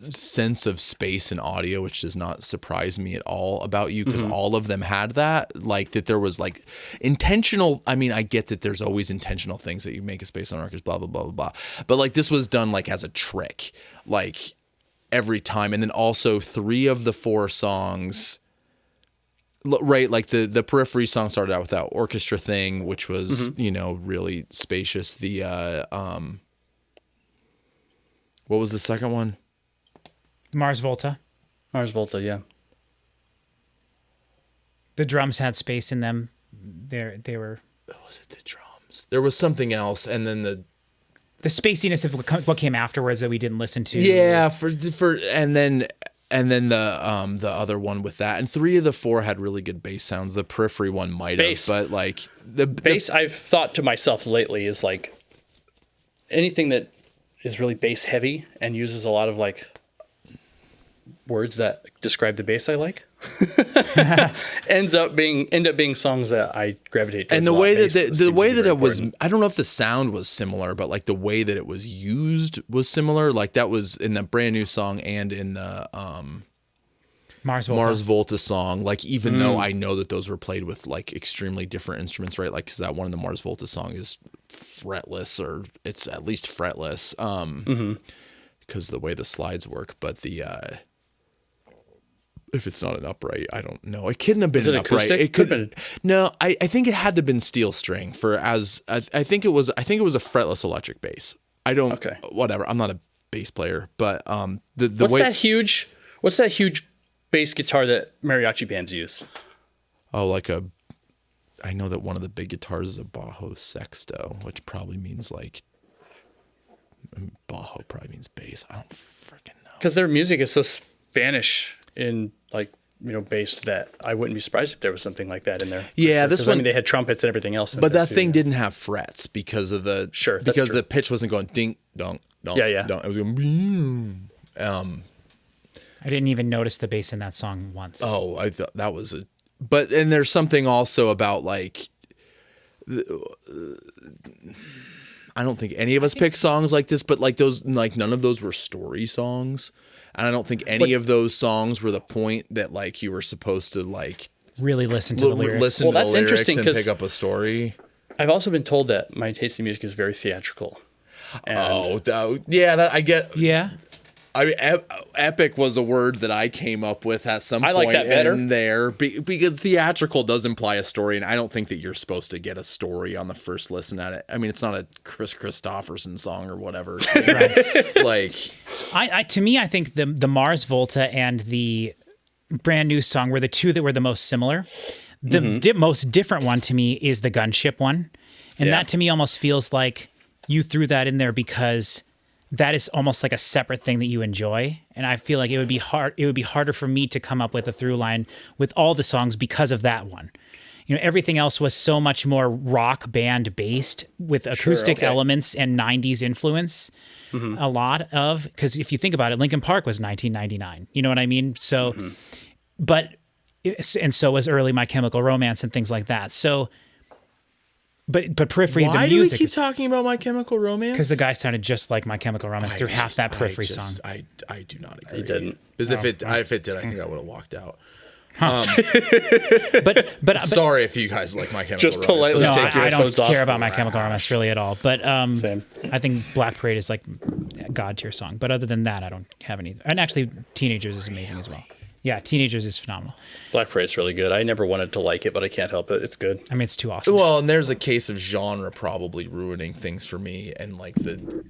sense of space and audio, which does not surprise me at all about you, because all of them had that, like, that there was like intentional. I mean, I get that there's always intentional things that you make a space on records, blah, blah, blah, blah, blah. But like, this was done like as a trick, like every time. And then also 3 of the 4 songs, right, like the Periphery song started out with that orchestra thing, which was, you know, really spacious. What was the second one? Mars Volta. Mars Volta, yeah. The drums had space in them. They were. Was it the drums? There was something else, and then the spaciness of what came afterwards that we didn't listen to. Yeah, and then the other one with that, and 3 of the 4 had really good bass sounds. The Periphery one might have, but like the bass, I've thought to myself lately, is like anything that is really bass heavy and uses a lot of like words that describe the bass I like end up being songs that I gravitate towards. And the way that it was, I don't know if the sound was similar, but like the way that it was used was similar. Like that was in the brand new song and in the Mars Volta song. Like, even though I know that those were played with like extremely different instruments, right? Like, because that one in the Mars Volta song is fretless, or it's at least fretless, because the way the slides work. But the if it's not an upright, I don't know. It couldn't have been an upright. Acoustic? It could. No, I think it had to have been steel string I think it was a fretless electric bass. I don't. Okay. Whatever. I'm not a bass player, but what's that huge bass guitar that mariachi bands use? Oh, I know that one of the big guitars is a Bajo Sexto, which probably means like, Bajo probably means bass. I don't freaking know. Because their music is so Spanish in like, you know, based, that I wouldn't be surprised if there was something like that in there. Yeah, this one. I mean, they had trumpets and everything else. But that thing didn't have frets because of the because the pitch wasn't going ding dong dong. Yeah. Dong. It was going. I didn't even notice the bass in that song once. Oh, I thought that was a. But and there's something also about like. I don't think any of us picked songs like this, but like those, like none of those were story songs, and I don't think any of those songs were the point that like you were supposed to like really listen to the lyrics. Listen to the that's lyrics interesting and pick up a story. I've also been told that my taste in music is very theatrical. And I get. Yeah. I mean, epic was a word that I came up with at some point. I like that better. In there because theatrical does imply a story, and I don't think that you're supposed to get a story on the first listen at it. I mean, it's not a Chris Christopherson song or whatever. Right. Like, to me, I think the Mars Volta and the Brand New song were the two that were the most similar. The most different one to me is the Gunship one. And that to me almost feels like you threw that in there because that is almost like a separate thing that you enjoy. And I feel like it would be harder for me to come up with a through line with all the songs because of that one. You know, everything else was so much more rock band based with acoustic elements and 90s influence. A lot of, because if you think about it, Linkin Park was 1999. You know what I mean? So, and so was early My Chemical Romance and things like that. So, but Periphery, Why the do we music, keep talking about My Chemical Romance? because the guy sounded just like My Chemical Romance through half that Periphery song. I do not agree. He didn't. Because if it did, I think I would have walked out. But Sorry if you guys like My Chemical Just Romance. politely no, take your I don't headphones off. care about My Chemical Romance really at all. But Same. I think Black Parade is like a god tier song. But other than that, I don't have any. And actually, Teenagers is amazing as well. Yeah, Teenagers is phenomenal. Black Parade's really good. I never wanted to like it, but I can't help it. It's good. I mean, it's too awesome. Well, and there's a case of genre probably ruining things for me, and like and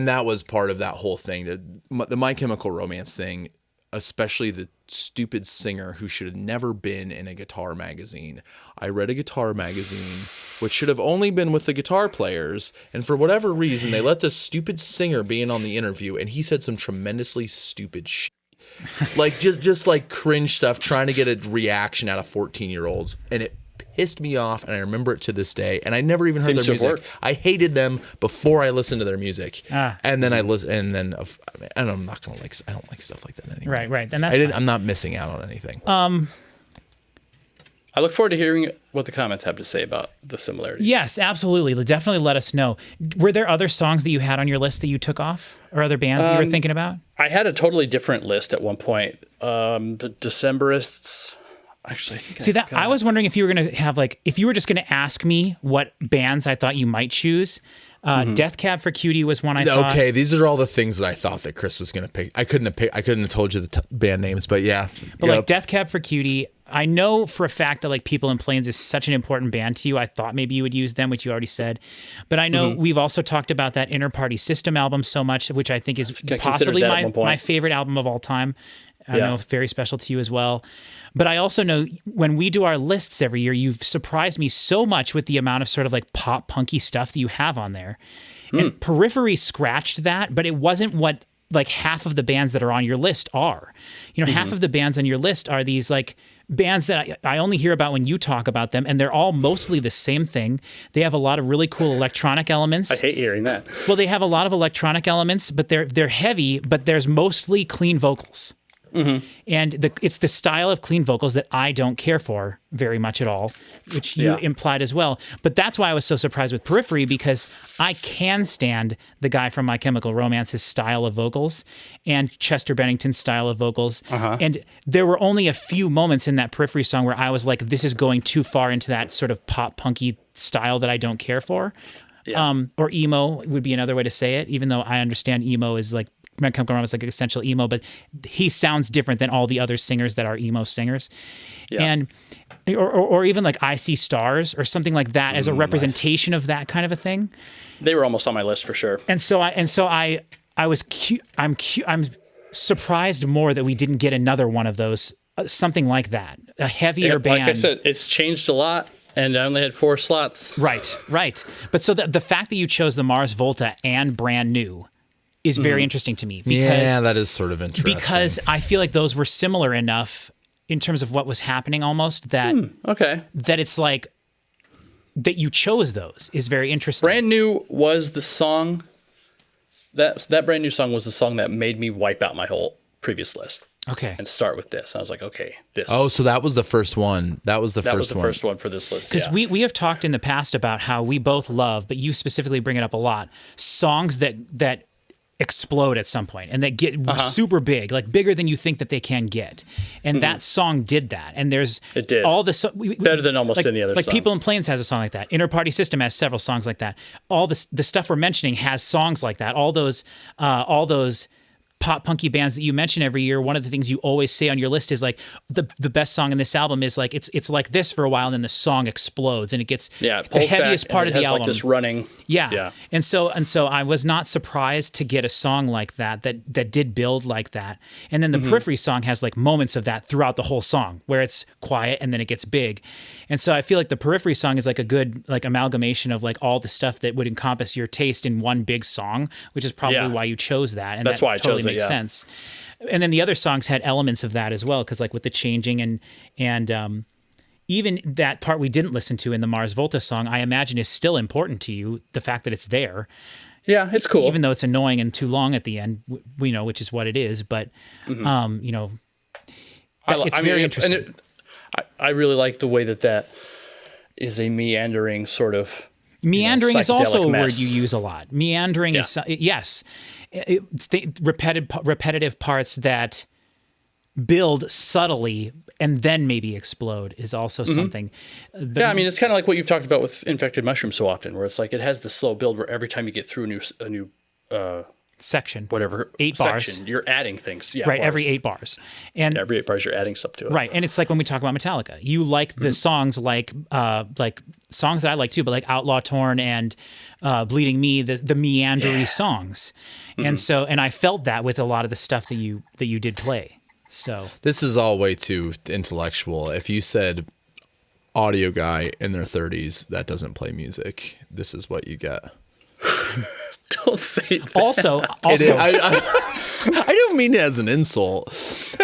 that was part of that whole thing. The My Chemical Romance thing, especially the stupid singer who should have never been in a guitar magazine. I read a guitar magazine, which should have only been with the guitar players, and for whatever reason, they let this stupid singer be in on the interview, and he said some tremendously stupid shit. Like just like cringe stuff, trying to get a reaction out of 14-year-olds, and it pissed me off, and I remember it to this day. And I never even heard Seems their to have music. worked. I hated them before I listened to their music, and then I listen, and I'm not gonna like. I don't like stuff like that anymore. Right, and that's fine. I'm not missing out on anything. I look forward to hearing what the comments have to say about the similarities. Yes, absolutely. Definitely let us know. Were there other songs that you had on your list that you took off, or other bands that you were thinking about? I had a totally different list at one point. The Decemberists. Actually, I think See that I was wondering if you were going to have if you were just going to ask me what bands I thought you might choose. Death Cab for Cutie was one I thought. Okay, these are all the things that I thought that Chris was going to pick. I couldn't have told you the band names, but yeah. But like Death Cab for Cutie, I know for a fact that like People in Plains is such an important band to you. I thought maybe you would use them, which you already said. But I know we've also talked about that Inner Party System album so much, which I think is possibly my favorite album of all time. I know very special to you as well. But I also know when we do our lists every year, you've surprised me so much with the amount of sort of like pop punky stuff that you have on there. And Periphery scratched that, but it wasn't what like half of the bands that are on your list are. You know, half of the bands on your list are these like bands that I only hear about when you talk about them, and they're all mostly the same thing. They have a lot of really cool electronic elements. I hate hearing that. Well, they have a lot of electronic elements, but they're heavy, but there's mostly clean vocals. And it's the style of clean vocals that I don't care for very much at all, which you implied as well. But that's why I was so surprised with Periphery, because I can stand the guy from My Chemical Romance's style of vocals and Chester Bennington's style of vocals. And there were only a few moments in that Periphery song where I was like, this is going too far into that sort of pop punky style that I don't care for. Or emo would be another way to say it, even though I understand emo is like My Chemical Romance is like essential emo, but he sounds different than all the other singers that are emo singers. And or even like I See Stars or something like that as a representation of that kind of a thing. They were almost on my list for sure. I'm surprised more that we didn't get another one of those, something like that, a heavier band. Like I said, it's changed a lot. And I only had 4 slots. Right. But so the fact that you chose the Mars Volta and Brand New is very interesting to me. Because, that is sort of interesting. Because I feel like those were similar enough in terms of what was happening almost that that it's like that you chose those is very interesting. Brand New was the song that Brand New song was the song that made me wipe out my whole previous list. Okay. And start with this. And I was like, okay, this. Oh, so that was the first one. That was the first one for this list. Because we have talked in the past about how we both love, but you specifically bring it up a lot, songs that explode at some point and that get super big, like bigger than you think that they can get. And that song did that. And there's all the better than almost any other like song. People in Plains has a song like that. Inner Party System has several songs like that. All the stuff we're mentioning has songs like that. All those pop punky bands that you mention every year, one of the things you always say on your list is like the best song in this album is like it's like this for a while and then the song explodes and it gets it the pulls heaviest back part and of it the has album. like this running. Yeah. And so I was not surprised to get a song like that did build like that. And then the Periphery song has like moments of that throughout the whole song where it's quiet and then it gets big. And so I feel like the Periphery song is like a good like amalgamation of like all the stuff that would encompass your taste in one big song, which is probably why you chose that. And that's that why I totally chose it, makes sense. And then the other songs had elements of that as well, because like with the changing and even that part we didn't listen to in the Mars Volta song, I imagine is still important to you. The fact that it's there, Yeah, it's cool. even though it's annoying and too long at the end, we know, which is what it is. But you know, it's very interesting. And I really like the way that is a meandering sort of. Meandering is also a word mess. you use a lot. Meandering is yes, repetitive parts that build subtly and then maybe explode is also something. But Yeah, I mean, it's kind of like what you've talked about with Infected Mushroom so often, where it's like it has the slow build where every time you get through a new section, whatever 8 section, bars, you're adding things. Yeah, right? bars. Every 8 bars, and Every 8 bars, you're adding stuff to it. right. And it's like when we talk about Metallica, you like the songs like songs that I like too, but like Outlaw Torn and Bleeding Me, the meandery songs, and so I felt that with a lot of the stuff that you did play. So This is all way too intellectual. If you said audio guy in their 30s that doesn't play music, this is what you get. Don't say that. also I don't mean it as an insult.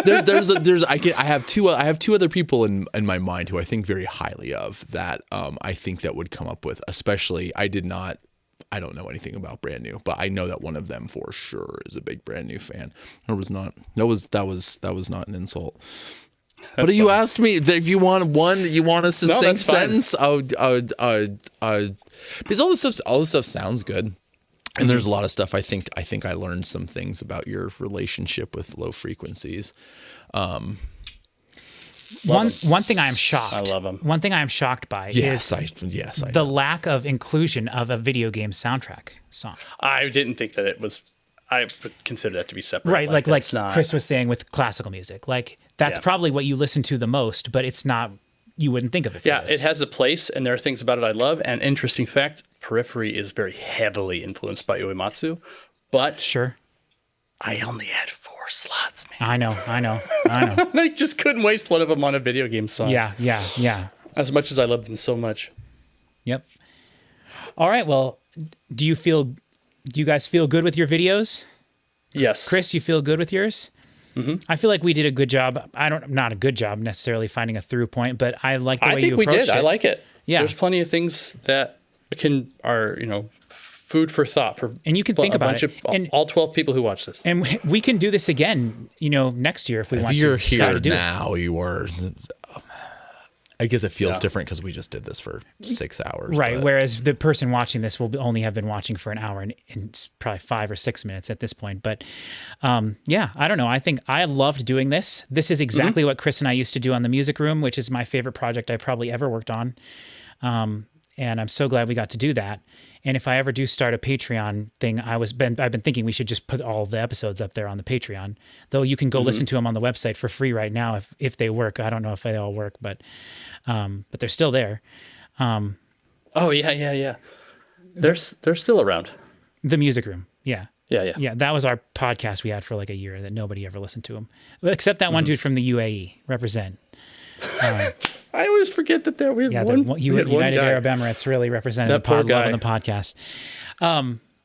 I have two other people in my mind who I think very highly of that I think that would come up with, especially I don't know anything about Brand New, but I know that one of them for sure is a big Brand New fan. That was not an insult. But you asked me if you want a succinct sentence. Because all this stuff sounds good. And there's a lot of stuff I think I learned some things about your relationship with low frequencies. one thing I am shocked. I love 'em. One thing I am shocked by is the lack of inclusion of a video game soundtrack song. I didn't think that it was. I would consider that to be separate. Right, like that's not, Chris was saying with classical music. Like that's probably what you listen to the most, but it's not. You wouldn't think of it. Yeah, it has a place, and there are things about it I love. And interesting fact, Periphery is very heavily influenced by Uematsu, but Sure. I only had 4 slots, man. I know. And I just couldn't waste one of them on a video game song. Yeah. As much as I love them so much. Yep. All right. Well, do you guys feel good with your videos? Yes. Chris, you feel good with yours? Mm-hmm. I feel like we did a good job. Not a good job necessarily finding a through point, but I like the way you approached it. I think we did. I like it. Yeah. There's plenty of things that are food for thought for And you can think about it. And all 12 people who watch this. And we can do this again, next year if we want to. If you're try to here do it. now, you are. I guess it feels different because we just did this for 6 hours. Right. but- Whereas the person watching this will only have been watching for an hour and it's probably 5 or 6 minutes at this point. But yeah, I don't know. I think I loved doing this. This is exactly what Chris and I used to do on the Music Room, which is my favorite project I probably ever worked on. And I'm so glad we got to do that. And if I ever do start a Patreon thing, I've been thinking we should just put all of the episodes up there on the Patreon. Though you can go listen to them on the website for free right now if they work. I don't know if they all work, but they're still there. Oh yeah. They're still around. The Music Room, yeah. Yeah. That was our podcast we had for like a year that nobody ever listened to them, except that one dude from the UAE. Represent. I always forget that we had one. United guy. Arab Emirates really represented That the pod poor guy. love on the podcast.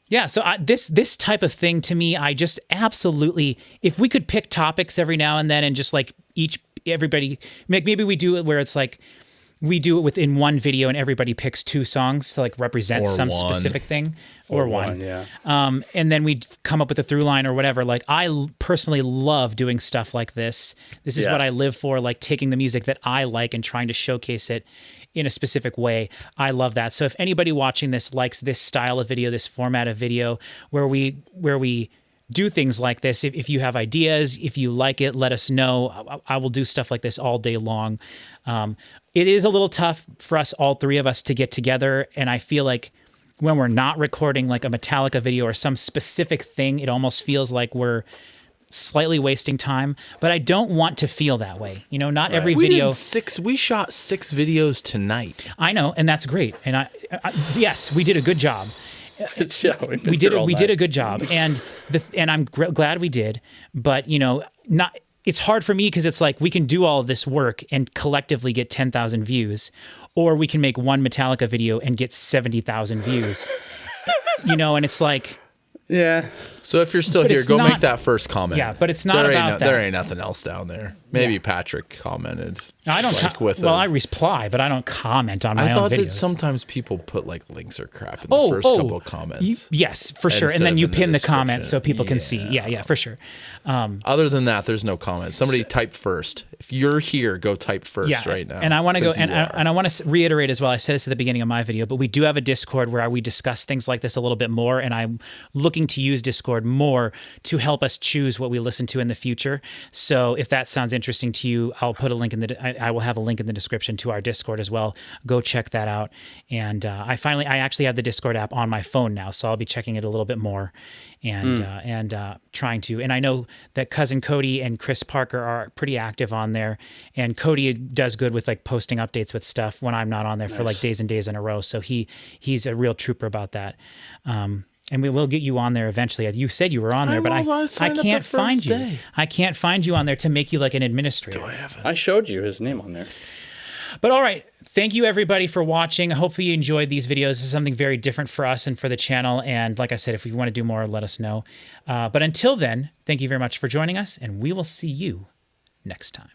Yeah, so this type of thing to me, I just absolutely, if we could pick topics every now and then and just like everybody, maybe we do it where it's like we do it within one video and everybody picks 2 songs to like represent Or some one. specific thing or one. Yeah. And then we come up with a through line or whatever. Like I personally love doing stuff like this. This is what I live for, like taking the music that I like and trying to showcase it in a specific way. I love that. So if anybody watching this likes this style of video, this format of video where we do things like this, if you have ideas, if you like it, let us know. I will do stuff like this all day long. It is a little tough for us, all 3 of us, to get together. And I feel like when we're not recording like a Metallica video or some specific thing, it almost feels like we're slightly wasting time, but I don't want to feel that way. You know, not every We video. we shot 6 videos tonight. I know, and that's great. And I yes, we did a good job. It's, yeah, We did a good job, and I'm glad we did. But you know, not. It's hard for me because it's like we can do all of this work and collectively get 10,000 views, or we can make one Metallica video and get 70,000 views. You know, and it's like, Yeah. So if you're still But here, it's go not- make that first comment. Yeah, but it's not about that. There ain't nothing else down there. Maybe Patrick commented. I don't. I reply, but I don't comment on my I own thought videos. that sometimes people put like links or crap in the first couple of comments. Yes, for sure. And Instead then of you in the pin the comment so description. people can see. Yeah, for sure. Other than that, there's no comments. Somebody type first. If you're here, go type first right now. And I want to go 'cause you and are. I want to reiterate as well. I said this at the beginning of my video, but we do have a Discord where we discuss things like this a little bit more, and I'm looking to use Discord more to help us choose what we listen to in the future. So if that sounds interesting to you, I'll put a link in I will have a link in the description to our Discord as well. Go check that out. And I actually have the Discord app on my phone now, so I'll be checking it a little bit more and trying to. And I know that Cousin Cody and Chris Parker are pretty active on there, and Cody does good with like posting updates with stuff when I'm not on there for like days and days in a row. So he's a real trooper about that. And we will get you on there eventually. You said you were on there, but I can't find you. day. I can't find you on there to make you like an administrator. I showed you his name on there. But all right, thank you everybody for watching. Hopefully you enjoyed these videos. This is something very different for us and for the channel. And like I said, if you want to do more, let us know. But until then, thank you very much for joining us, and we will see you next time.